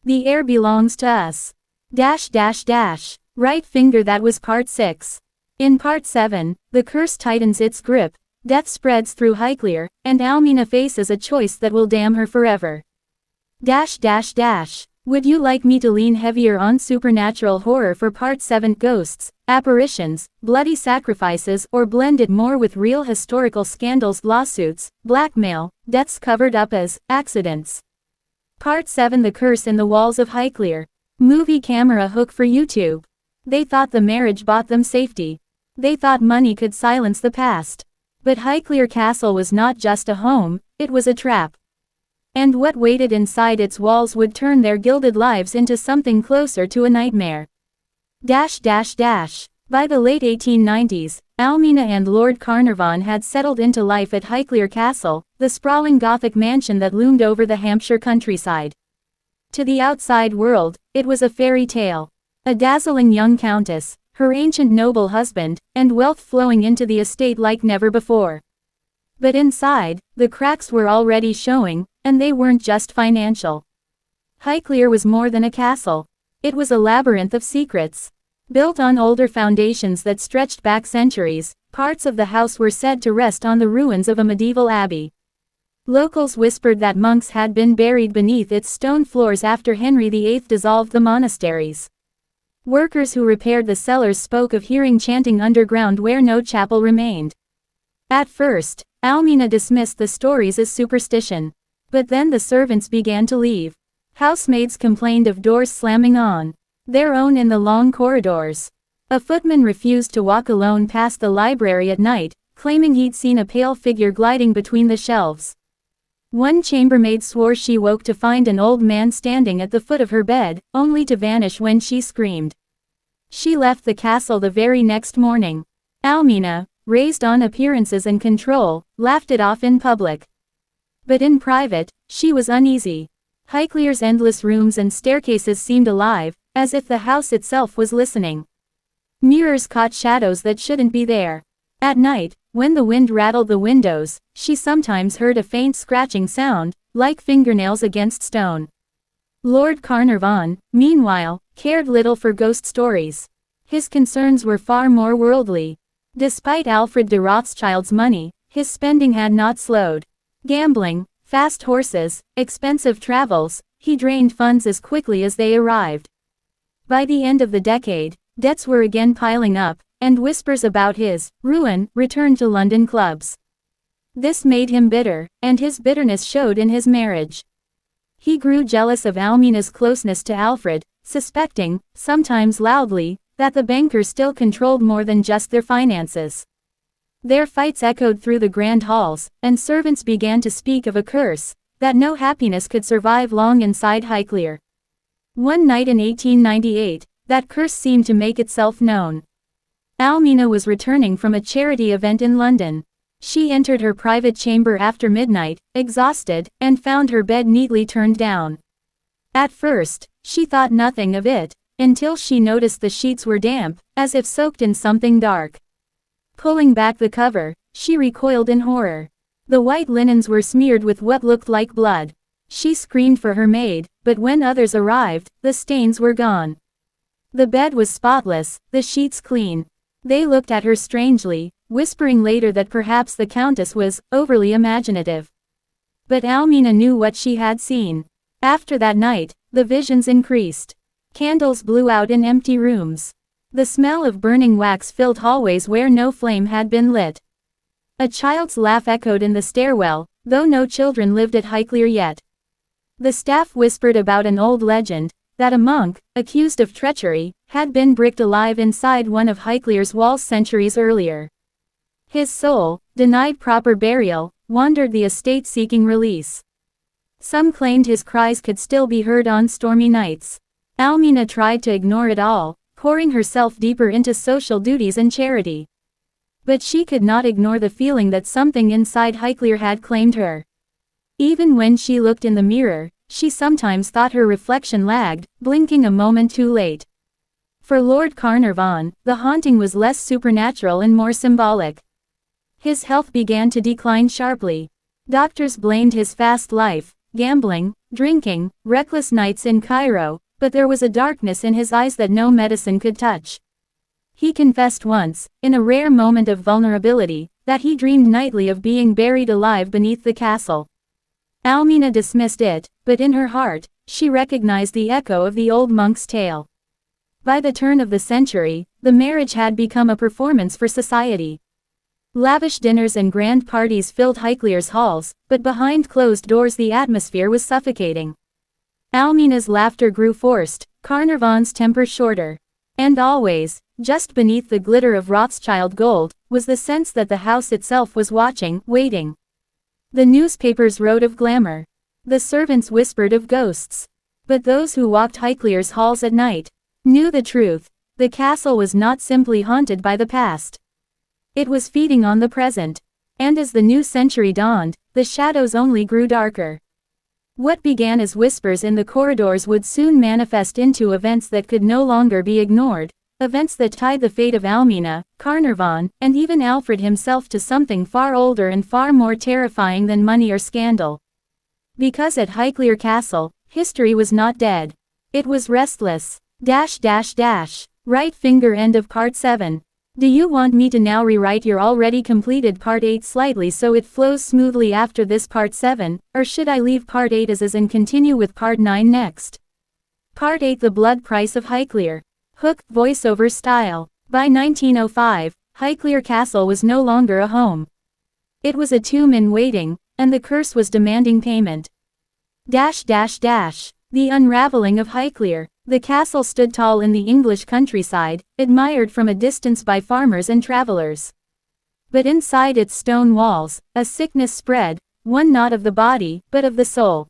[SPEAKER 1] "The heir belongs to us." Right finger. That was part 6. In part 7, the curse tightens its grip, death spreads through Highclere, and Almina faces a choice that will damn her forever. Would you like me to lean heavier on supernatural horror for part 7, ghosts, apparitions, bloody sacrifices, or blend it more with real historical scandals, lawsuits, blackmail, deaths covered up as accidents? Part 7, The Curse in the Walls of Highclere. Movie camera hook for YouTube. They thought the marriage bought them safety. They thought money could silence the past. But Highclere Castle was not just a home, it was a trap. And what waited inside its walls would turn their gilded lives into something closer to a nightmare. By the late 1890s, Almina and Lord Carnarvon had settled into life at Highclere Castle, the sprawling Gothic mansion that loomed over the Hampshire countryside. To the outside world, it was a fairy tale. A dazzling young countess, her ancient noble husband, and wealth flowing into the estate like never before. But inside, the cracks were already showing, and they weren't just financial. Highclere was more than a castle. It was a labyrinth of secrets. Built on older foundations that stretched back centuries, parts of the house were said to rest on the ruins of a medieval abbey. Locals whispered that monks had been buried beneath its stone floors after Henry VIII dissolved the monasteries. Workers who repaired the cellars spoke of hearing chanting underground where no chapel remained. At first, Almina dismissed the stories as superstition. But then the servants began to leave. Housemaids complained of doors slamming on their own in the long corridors. A footman refused to walk alone past the library at night, claiming he'd seen a pale figure gliding between the shelves. One chambermaid swore she woke to find an old man standing at the foot of her bed, only to vanish when she screamed. She left the castle the very next morning. Almina, raised on appearances and control, laughed it off in public. But in private, she was uneasy. Highclere's endless rooms and staircases seemed alive, as if the house itself was listening. Mirrors caught shadows that shouldn't be there. At night, when the wind rattled the windows, she sometimes heard a faint scratching sound, like fingernails against stone. Lord Carnarvon, meanwhile, cared little for ghost stories. His concerns were far more worldly. Despite Alfred de Rothschild's money, his spending had not slowed. Gambling, fast horses, expensive travels, he drained funds as quickly as they arrived. By the end of the decade, debts were again piling up, and whispers about his ruin returned to London clubs. This made him bitter, and his bitterness showed in his marriage. He grew jealous of Almina's closeness to Alfred, suspecting, sometimes loudly, that the bankers still controlled more than just their finances. Their fights echoed through the grand halls, and servants began to speak of a curse, that no happiness could survive long inside Highclere. One night in 1898, that curse seemed to make itself known. Almina was returning from a charity event in London. She entered her private chamber after midnight, exhausted, and found her bed neatly turned down. At first, she thought nothing of it, until she noticed the sheets were damp, as if soaked in something dark. Pulling back the cover, she recoiled in horror. The white linens were smeared with what looked like blood. She screamed for her maid, but when others arrived, the stains were gone. The bed was spotless, the sheets clean. They looked at her strangely, whispering later that perhaps the Countess was overly imaginative. But Almina knew what she had seen. After that night, the visions increased. Candles blew out in empty rooms. The smell of burning wax filled hallways where no flame had been lit. A child's laugh echoed in the stairwell, though no children lived at Highclere yet. The staff whispered about an old legend, that a monk, accused of treachery, had been bricked alive inside one of Highclere's walls centuries earlier. His soul, denied proper burial, wandered the estate seeking release. Some claimed his cries could still be heard on stormy nights. Almina tried to ignore it all, pouring herself deeper into social duties and charity. But she could not ignore the feeling that something inside Highclere had claimed her. Even when she looked in the mirror, she sometimes thought her reflection lagged, blinking a moment too late. For Lord Carnarvon, the haunting was less supernatural and more symbolic. His health began to decline sharply. Doctors blamed his fast life, gambling, drinking, reckless nights in Cairo, but there was a darkness in his eyes that no medicine could touch. He confessed once, in a rare moment of vulnerability, that he dreamed nightly of being buried alive beneath the castle. Almina dismissed it, but in her heart, she recognized the echo of the old monk's tale. By the turn of the century, the marriage had become a performance for society. Lavish dinners and grand parties filled Highclere's halls, but behind closed doors the atmosphere was suffocating. Almina's laughter grew forced, Carnarvon's temper shorter. And always, just beneath the glitter of Rothschild gold, was the sense that the house itself was watching, waiting. The newspapers wrote of glamour. The servants whispered of ghosts. But those who walked Highclere's halls at night knew the truth. The castle was not simply haunted by the past. It was feeding on the present. And as the new century dawned, the shadows only grew darker. What began as whispers in the corridors would soon manifest into events that could no longer be ignored, events that tied the fate of Almina, Carnarvon, and even Alfred himself to something far older and far more terrifying than money or scandal. Because at Highclere Castle, history was not dead. It was restless. Right finger end of part 7. Do you want me to now rewrite your already completed part 8 slightly so it flows smoothly after this part 7, or should I leave part 8 as is and continue with part 9 next? Part 8 The Blood Price of Highclere. Hook, voiceover style. By 1905, Highclere Castle was no longer a home. It was a tomb in waiting, and the curse was demanding payment. The unraveling of Highclere. The castle stood tall in the English countryside, admired from a distance by farmers and travelers. But inside its stone walls, a sickness spread, one not of the body, but of the soul.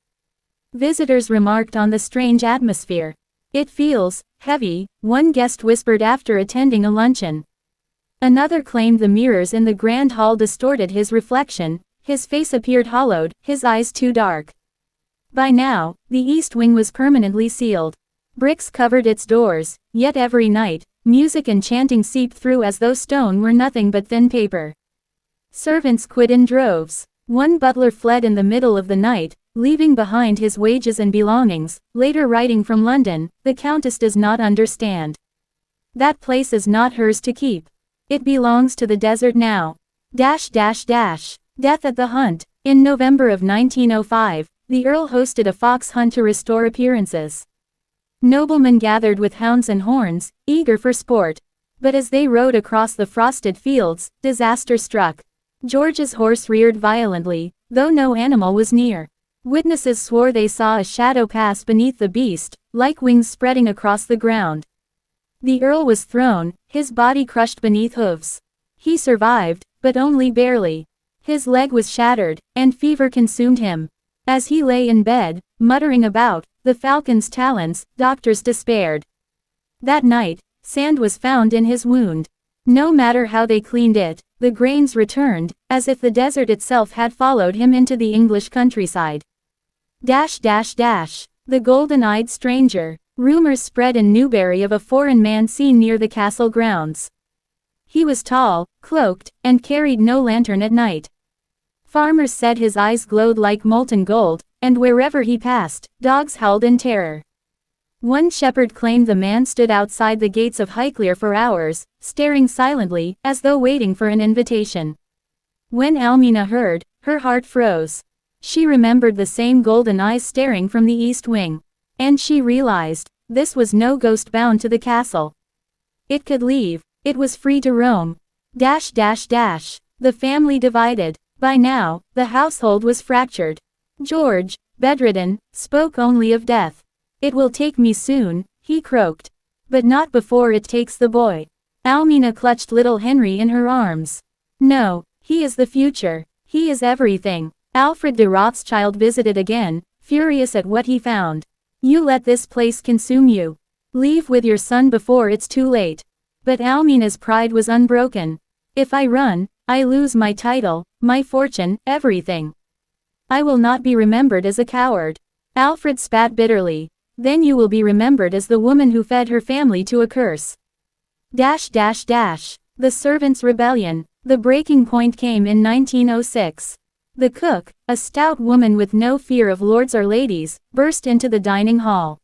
[SPEAKER 1] Visitors remarked on the strange atmosphere. It feels heavy, one guest whispered after attending a luncheon. Another claimed the mirrors in the grand hall distorted his reflection, his face appeared hollowed, his eyes too dark. By now, the east wing was permanently sealed. Bricks covered its doors, yet every night, music and chanting seeped through as though stone were nothing but thin paper. Servants quit in droves. One butler fled in the middle of the night, leaving behind his wages and belongings, later writing from London, "The Countess does not understand. That place is not hers to keep. It belongs to the desert now." Death at the Hunt. In November of 1905, the Earl hosted a fox hunt to restore appearances. Noblemen gathered with hounds and horns, eager for sport. But as they rode across the frosted fields, disaster struck. George's horse reared violently, though no animal was near. Witnesses swore they saw a shadow pass beneath the beast, like wings spreading across the ground. The Earl was thrown, his body crushed beneath hooves. He survived, but only barely. His leg was shattered, and fever consumed him. As he lay in bed, muttering about the falcon's talons, doctors despaired. That night, sand was found in his wound. No matter how they cleaned it, the grains returned, as if the desert itself had followed him into the English countryside. The golden-eyed stranger. Rumors spread in Newbury of a foreign man seen near the castle grounds. He was tall, cloaked, and carried no lantern at night. Farmers said his eyes glowed like molten gold, and wherever he passed, dogs howled in terror. One shepherd claimed the man stood outside the gates of Highclere for hours, staring silently, as though waiting for an invitation. When Almina heard, her heart froze. She remembered the same golden eyes staring from the east wing. And she realized, this was no ghost bound to the castle. It could leave, it was free to roam. The family divided. By now, the household was fractured. George, bedridden, spoke only of death. "It will take me soon," he croaked. "But not before it takes the boy." Almina clutched little Henry in her arms. "No, he is the future. He is everything." Alfred de Rothschild visited again, furious at what he found. "You let this place consume you. Leave with your son before it's too late." But Almina's pride was unbroken. "If I run, I lose my title, my fortune, everything. I will not be remembered as a coward." Alfred spat bitterly. "Then you will be remembered as the woman who fed her family to a curse." The servants' rebellion. The breaking point came in 1906. The cook, a stout woman with no fear of lords or ladies, burst into the dining hall.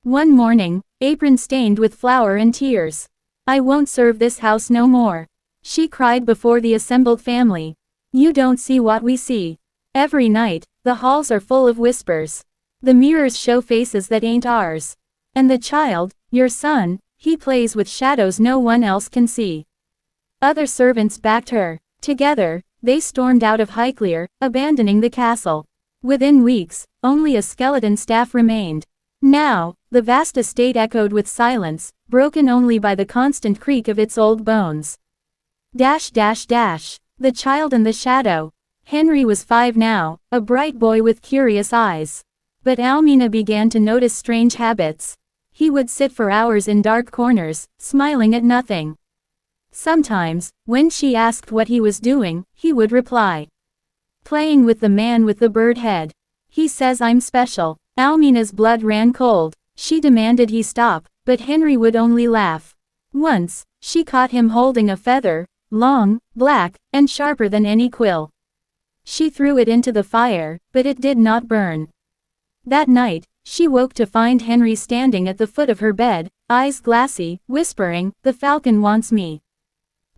[SPEAKER 1] One morning, apron stained with flour and tears. "I won't serve this house no more," she cried before the assembled family. "You don't see what we see. Every night, the halls are full of whispers. The mirrors show faces that ain't ours. And the child, your son, he plays with shadows no one else can see." Other servants backed her. Together, they stormed out of Highclere, abandoning the castle. Within weeks, only a skeleton staff remained. Now, the vast estate echoed with silence, broken only by the constant creak of its old bones. The child and the shadow. Henry was 5 now, a bright boy with curious eyes. But Almina began to notice strange habits. He would sit for hours in dark corners, smiling at nothing. Sometimes, when she asked what he was doing, he would reply, "Playing with the man with the bird head. He says I'm special." Almina's blood ran cold. She demanded he stop, but Henry would only laugh. Once, she caught him holding a feather, long, black, and sharper than any quill. She threw it into the fire, but it did not burn. That night, she woke to find Henry standing at the foot of her bed, eyes glassy, whispering, "The falcon wants me."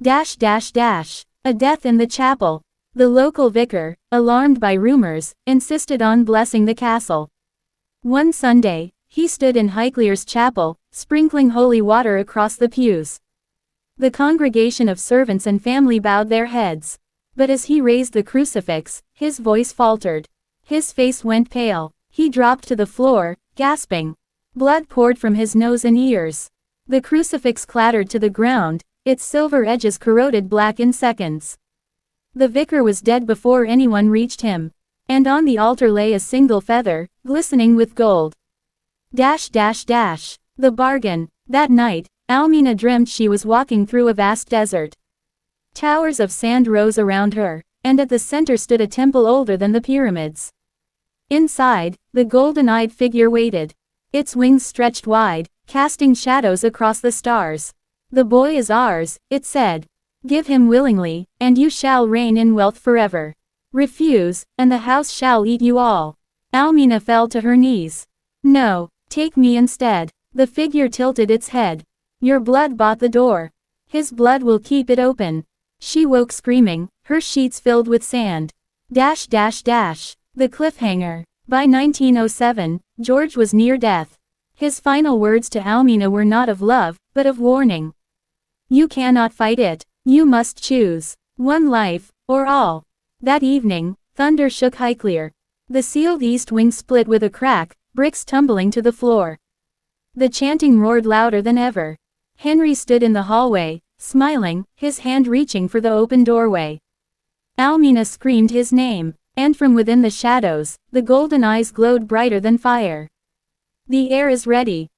[SPEAKER 1] A death in the chapel. The local vicar, alarmed by rumors, insisted on blessing the castle. One Sunday, he stood in Highclere's chapel, sprinkling holy water across the pews. The congregation of servants and family bowed their heads. But as he raised the crucifix, his voice faltered. His face went pale. He dropped to the floor, gasping. Blood poured from his nose and ears. The crucifix clattered to the ground, its silver edges corroded black in seconds. The vicar was dead before anyone reached him. And on the altar lay a single feather, glistening with gold. The bargain. That night, Almina dreamt she was walking through a vast desert. Towers of sand rose around her, and at the center stood a temple older than the pyramids. Inside, the golden-eyed figure waited. Its wings stretched wide, casting shadows across the stars. "The boy is ours," it said. "Give him willingly, and you shall reign in wealth forever. Refuse, and the house shall eat you all." Almina fell to her knees. "No, take me instead." The figure tilted its head. "Your blood bought the door. His blood will keep it open." She woke screaming, her sheets filled with sand. The cliffhanger. By 1907, George was near death. His final words to Almina were not of love, but of warning. "You cannot fight it. You must choose. One life, or all." That evening, thunder shook Highclere. The sealed east wing split with a crack, bricks tumbling to the floor. The chanting roared louder than ever. Henry stood in the hallway, smiling, his hand reaching for the open doorway. Almina screamed his name, and from within the shadows, the golden eyes glowed brighter than fire. "The heir is ready.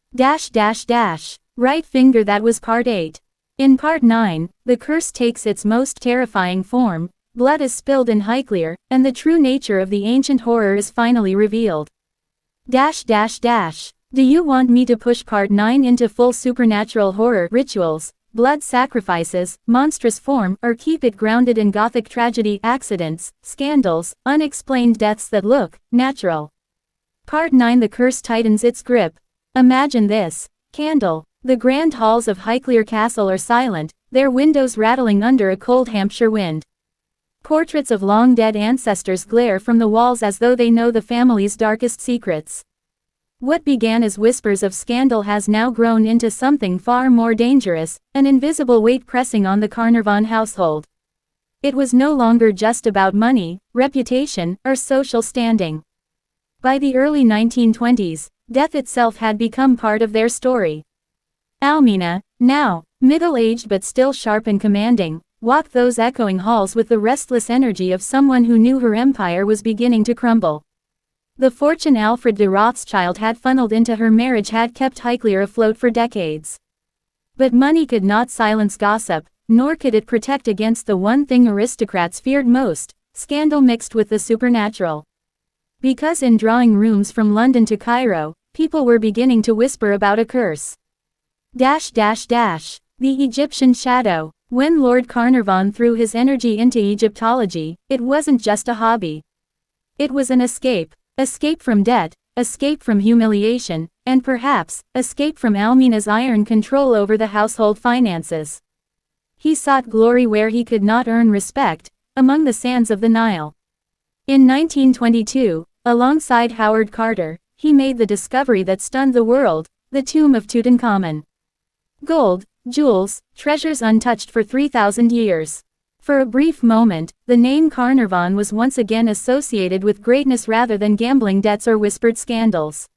[SPEAKER 1] Right finger." That was part 8. In part 9, the curse takes its most terrifying form. Blood is spilled in Highclere, and the true nature of the ancient horror is finally revealed. Do you want me to push part 9 into full supernatural horror rituals, blood sacrifices, monstrous form, or keep it grounded in gothic tragedy, accidents, scandals, unexplained deaths that look natural? Part 9. The curse tightens its grip. Imagine this. Candle. The grand halls of Highclere Castle are silent, their windows rattling under a cold Hampshire wind. Portraits of long-dead ancestors glare from the walls as though they know the family's darkest secrets. What began as whispers of scandal has now grown into something far more dangerous, an invisible weight pressing on the Carnarvon household. It was no longer just about money, reputation, or social standing. By the early 1920s, death itself had become part of their story. Almina, now, middle-aged but still sharp and commanding, walked those echoing halls with the restless energy of someone who knew her empire was beginning to crumble. The fortune Alfred de Rothschild had funneled into her marriage had kept Highclere afloat for decades. But money could not silence gossip, nor could it protect against the one thing aristocrats feared most, scandal mixed with the supernatural. Because in drawing rooms from London to Cairo, people were beginning to whisper about a curse. The Egyptian shadow. When Lord Carnarvon threw his energy into Egyptology, it wasn't just a hobby. It was an escape. Escape from debt, escape from humiliation, and perhaps, escape from Almina's iron control over the household finances. He sought glory where he could not earn respect, among the sands of the Nile. In 1922, alongside Howard Carter, he made the discovery that stunned the world, the tomb of Tutankhamun. Gold, jewels, treasures untouched for 3,000 years. For a brief moment, the name Carnarvon was once again associated with greatness rather than gambling debts or whispered scandals.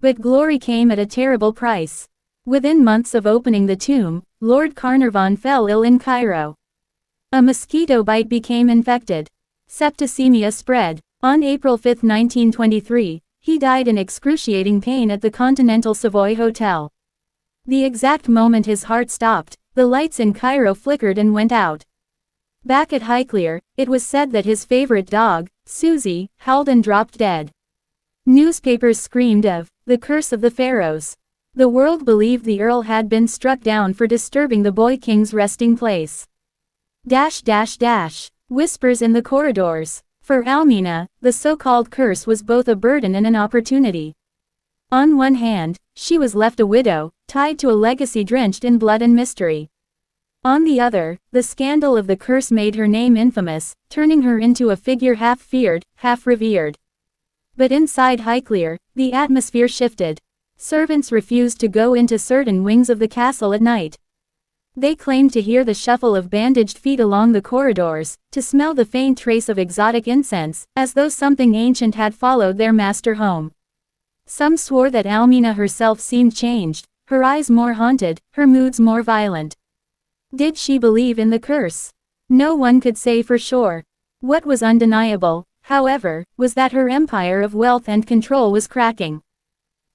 [SPEAKER 1] But glory came at a terrible price. Within months of opening the tomb, Lord Carnarvon fell ill in Cairo. A mosquito bite became infected. Septicemia spread. On April 5, 1923, he died in excruciating pain at the Continental Savoy Hotel. The exact moment his heart stopped, the lights in Cairo flickered and went out. Back at Highclere, it was said that his favorite dog, Susie, howled and dropped dead. Newspapers screamed of the curse of the pharaohs. The world believed the earl had been struck down for disturbing the boy king's resting place. Whispers in the corridors. For Almina, the so-called curse was both a burden and an opportunity. On one hand, she was left a widow, tied to a legacy drenched in blood and mystery. On the other, the scandal of the curse made her name infamous, turning her into a figure half feared, half revered. But inside Highclere, the atmosphere shifted. Servants refused to go into certain wings of the castle at night. They claimed to hear the shuffle of bandaged feet along the corridors, to smell the faint trace of exotic incense, as though something ancient had followed their master home. Some swore that Almina herself seemed changed, her eyes more haunted, her moods more violent. Did she believe in the curse? No one could say for sure. What was undeniable, however, was that her empire of wealth and control was cracking.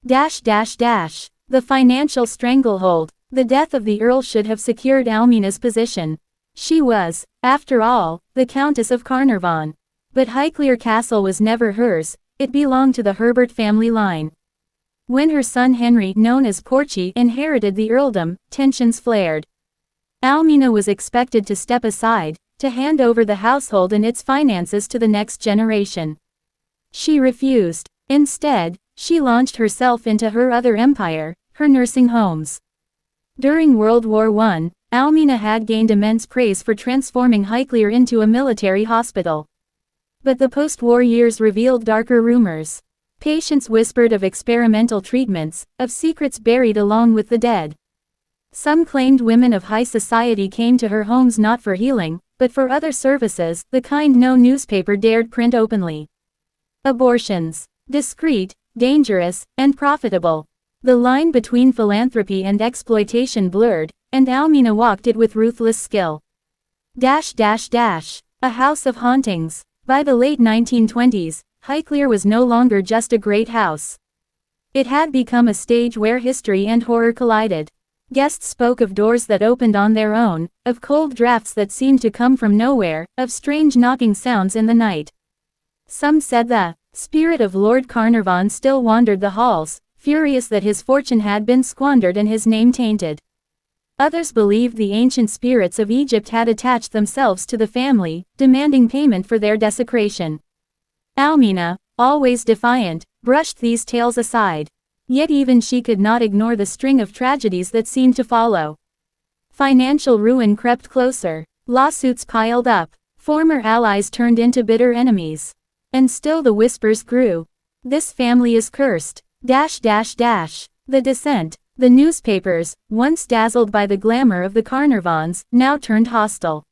[SPEAKER 1] The financial stranglehold. The death of the earl should have secured Almina's position. She was, after all, the Countess of Carnarvon. But Highclere Castle was never hers, it belonged to the Herbert family line. When her son Henry, known as Porchy, inherited the earldom, tensions flared. Almina was expected to step aside, to hand over the household and its finances to the next generation. She refused. Instead, she launched herself into her other empire, her nursing homes. During World War I, Almina had gained immense praise for transforming Highclere into a military hospital. But the post-war years revealed darker rumors. Patients whispered of experimental treatments, of secrets buried along with the dead. Some claimed women of high society came to her homes not for healing, but for other services, the kind no newspaper dared print openly. Abortions. Discreet, dangerous, and profitable. The line between philanthropy and exploitation blurred, and Almina walked it with ruthless skill. A house of hauntings. By the late 1920s, Highclere was no longer just a great house. It had become a stage where history and horror collided. Guests spoke of doors that opened on their own, of cold drafts that seemed to come from nowhere, of strange knocking sounds in the night. Some said the spirit of Lord Carnarvon still wandered the halls, furious that his fortune had been squandered and his name tainted. Others believed the ancient spirits of Egypt had attached themselves to the family, demanding payment for their desecration. Almina, always defiant, brushed these tales aside. Yet even she could not ignore the string of tragedies that seemed to follow. Financial ruin crept closer. Lawsuits piled up. Former allies turned into bitter enemies. And still the whispers grew. This family is cursed. The dissent. The newspapers, once dazzled by the glamour of the Carnarvons, now turned hostile.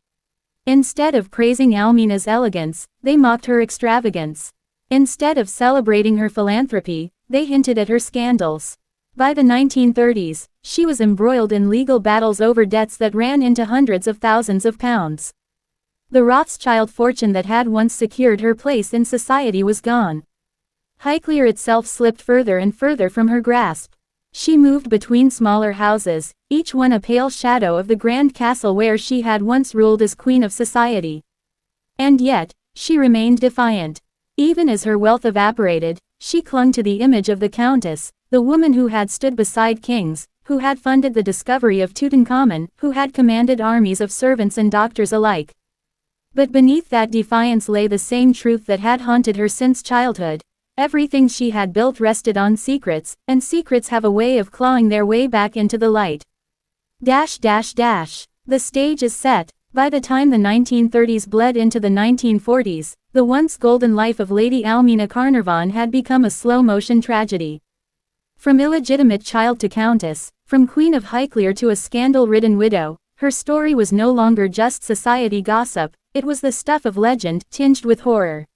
[SPEAKER 1] Instead of praising Almina's elegance, they mocked her extravagance. Instead of celebrating her philanthropy, they hinted at her scandals. By the 1930s, she was embroiled in legal battles over debts that ran into hundreds of thousands of pounds. The Rothschild fortune that had once secured her place in society was gone. Highclere itself slipped further and further from her grasp. She moved between smaller houses, each one a pale shadow of the grand castle where she had once ruled as queen of society. And yet, she remained defiant. Even as her wealth evaporated, she clung to the image of the countess, the woman who had stood beside kings, who had funded the discovery of Tutankhamun, who had commanded armies of servants and doctors alike. But beneath that defiance lay the same truth that had haunted her since childhood. Everything she had built rested on secrets, and secrets have a way of clawing their way back into the light. The stage is set. By the time the 1930s bled into the 1940s, the once golden life of Lady Almina Carnarvon had become a slow-motion tragedy. From illegitimate child to countess, from queen of Highclere to a scandal-ridden widow, her story was no longer just society gossip, it was the stuff of legend, tinged with horror.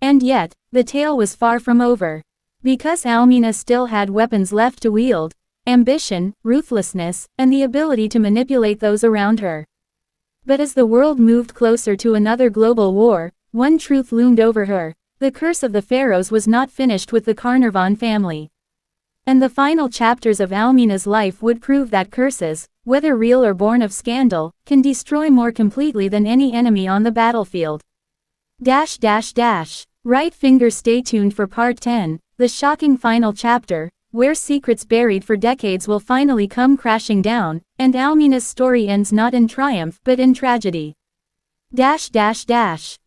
[SPEAKER 1] And yet, the tale was far from over. Because Almina still had weapons left to wield: ambition, ruthlessness, and the ability to manipulate those around her. But as the world moved closer to another global war, one truth loomed over her: the curse of the pharaohs was not finished with the Carnarvon family. And the final chapters of Almina's life would prove that curses, whether real or born of scandal, can destroy more completely than any enemy on the battlefield. Right finger, stay tuned for part 10, the shocking final chapter, where secrets buried for decades will finally come crashing down, and Almina's story ends not in triumph but in tragedy.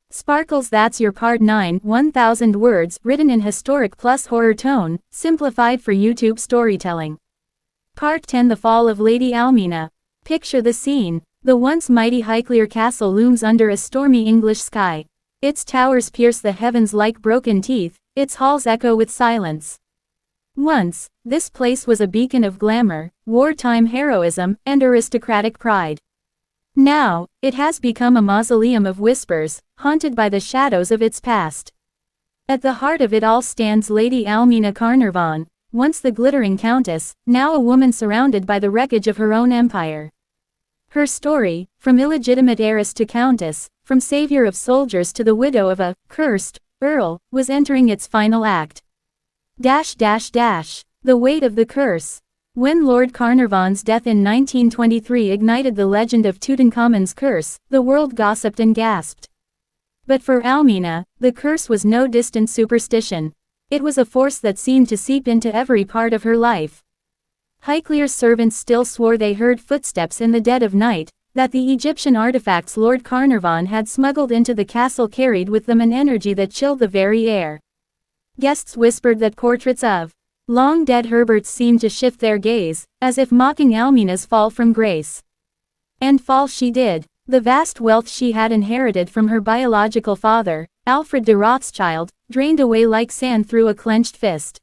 [SPEAKER 1] Sparkles, that's your part 9, 1000 words, written in historic plus horror tone, simplified for YouTube storytelling. Part 10, the fall of Lady Almina. Picture the scene. The once mighty Highclere Castle looms under a stormy English sky. Its towers pierce the heavens like broken teeth, its halls echo with silence. Once, this place was a beacon of glamour, wartime heroism, and aristocratic pride. Now, it has become a mausoleum of whispers, haunted by the shadows of its past. At the heart of it all stands Lady Almina Carnarvon, once the glittering countess, now a woman surrounded by the wreckage of her own empire. Her story, from illegitimate heiress to countess, from savior of soldiers to the widow of a cursed earl, was entering its final act. The weight of the curse. When Lord Carnarvon's death in 1923 ignited the legend of Tutankhamun's curse, the world gossiped and gasped. But for Almina, the curse was no distant superstition. It was a force that seemed to seep into every part of her life. Highclere's servants still swore they heard footsteps in the dead of night, that the Egyptian artifacts Lord Carnarvon had smuggled into the castle carried with them an energy that chilled the very air. Guests whispered that portraits of long-dead Herberts seemed to shift their gaze, as if mocking Almina's fall from grace. And fall she did. The vast wealth she had inherited from her biological father, Alfred de Rothschild, drained away like sand through a clenched fist.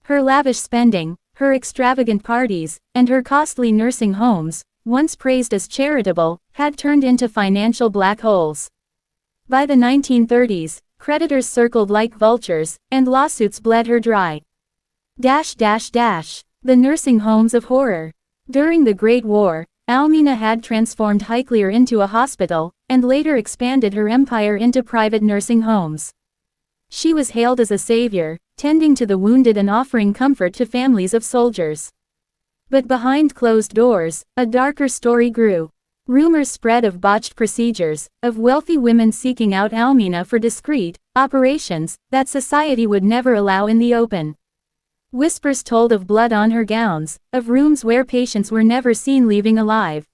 [SPEAKER 1] Her lavish spending, her extravagant parties, and her costly nursing homes, once praised as charitable, had turned into financial black holes. By the 1930s, creditors circled like vultures, and lawsuits bled her dry. The nursing homes of horror. During the Great War, Almina had transformed Highclere into a hospital, and later expanded her empire into private nursing homes. She was hailed as a savior, tending to the wounded and offering comfort to families of soldiers. But behind closed doors, a darker story grew. Rumors spread of botched procedures, of wealthy women seeking out Almina for discreet operations that society would never allow in the open. Whispers told of blood on her gowns, of rooms where patients were never seen leaving alive.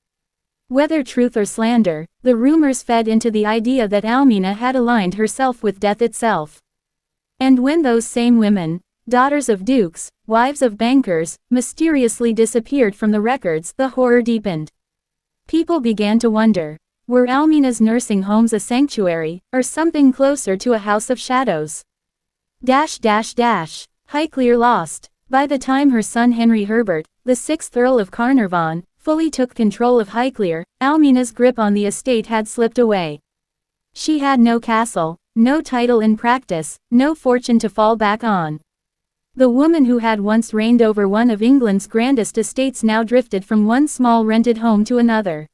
[SPEAKER 1] Whether truth or slander, the rumors fed into the idea that Almina had aligned herself with death itself. And when those same women, daughters of dukes, wives of bankers, mysteriously disappeared from the records, the horror deepened. People began to wonder, were Almina's nursing homes a sanctuary, or something closer to a house of shadows? Highclere lost. By the time her son Henry Herbert, the 6th Earl of Carnarvon, fully took control of Highclere, Almina's grip on the estate had slipped away. She had no castle, no title in practice, no fortune to fall back on. The woman who had once reigned over one of England's grandest estates now drifted from one small rented home to another.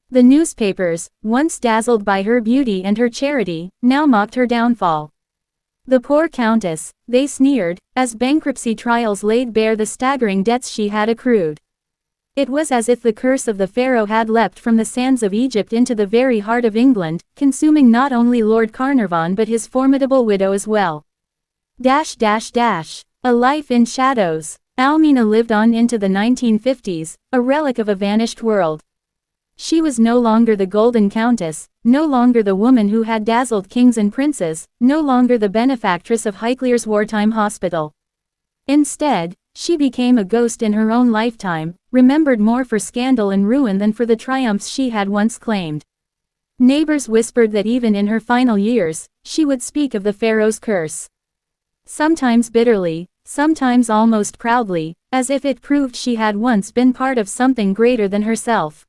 [SPEAKER 1] The newspapers, once dazzled by her beauty and her charity, now mocked her downfall. The poor countess, they sneered, as bankruptcy trials laid bare the staggering debts she had accrued. It was as if the curse of the Pharaoh had leapt from the sands of Egypt into the very heart of England, consuming not only Lord Carnarvon but his formidable widow as well. A life in shadows. Almina lived on into the 1950s, a relic of a vanished world. She was no longer the Golden Countess, no longer the woman who had dazzled kings and princes, no longer the benefactress of Highclere's wartime hospital. Instead, she became a ghost in her own lifetime, remembered more for scandal and ruin than for the triumphs she had once claimed. Neighbors whispered that even in her final years, she would speak of the Pharaoh's curse. Sometimes bitterly, sometimes almost proudly, as if it proved she had once been part of something greater than herself.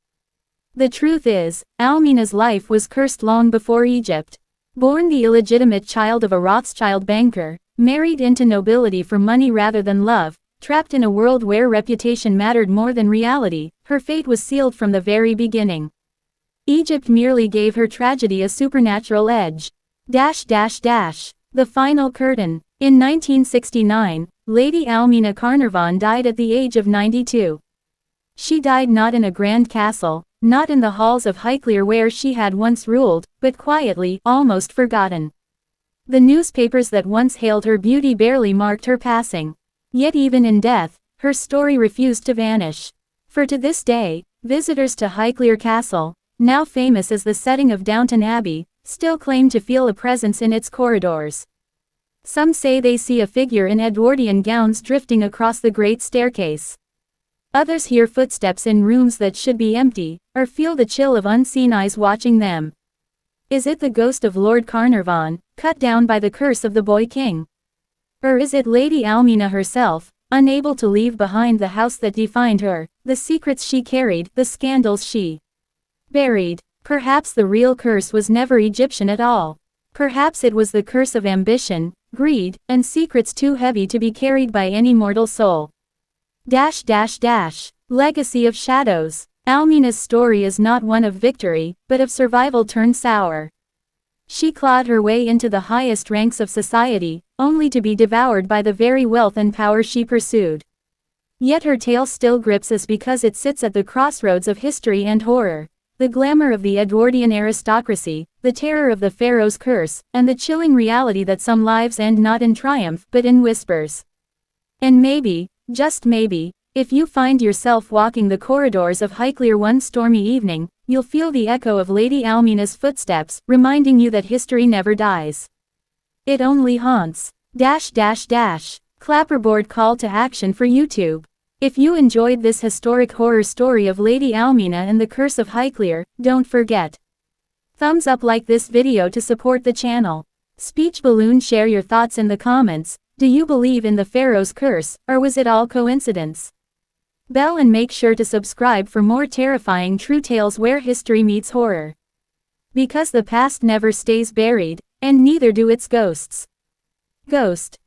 [SPEAKER 1] The truth is, Almina's life was cursed long before Egypt. Born the illegitimate child of a Rothschild banker, married into nobility for money rather than love, trapped in a world where reputation mattered more than reality, her fate was sealed from the very beginning. Egypt merely gave her tragedy a supernatural edge. The final curtain. In 1969, Lady Almina Carnarvon died at the age of 92. She died not in a grand castle, not in the halls of Highclere where she had once ruled, but quietly, almost forgotten. The newspapers that once hailed her beauty barely marked her passing. Yet even in death, her story refused to vanish. For to this day, visitors to Highclere Castle, now famous as the setting of Downton Abbey, still claim to feel a presence in its corridors. Some say they see a figure in Edwardian gowns drifting across the great staircase. Others hear footsteps in rooms that should be empty, or feel the chill of unseen eyes watching them. Is it the ghost of Lord Carnarvon, cut down by the curse of the boy king? Or is it Lady Almina herself, unable to leave behind the house that defined her, the secrets she carried, the scandals she buried? Perhaps the real curse was never Egyptian at all. Perhaps it was the curse of ambition, greed, and secrets too heavy to be carried by any mortal soul. Legacy of Shadows. Almina's story is not one of victory, but of survival turned sour. She clawed her way into the highest ranks of society, only to be devoured by the very wealth and power she pursued. Yet her tale still grips us because it sits at the crossroads of history and horror. The glamour of the Edwardian aristocracy, the terror of the Pharaoh's curse, and the chilling reality that some lives end not in triumph but in whispers. And maybe, just maybe, if you find yourself walking the corridors of Highclere one stormy evening, you'll feel the echo of Lady Almina's footsteps, reminding you that history never dies. It only haunts. Clapperboard call to action for YouTube. If you enjoyed this historic horror story of Lady Almina and the Curse of Highclere, don't forget. Thumbs up, like this video to support the channel. Speech balloon, share your thoughts in the comments. Do you believe in the Pharaoh's curse, or was it all coincidence? Bell, and make sure to subscribe for more terrifying true tales where history meets horror. Because the past never stays buried, and neither do its ghosts. Ghost.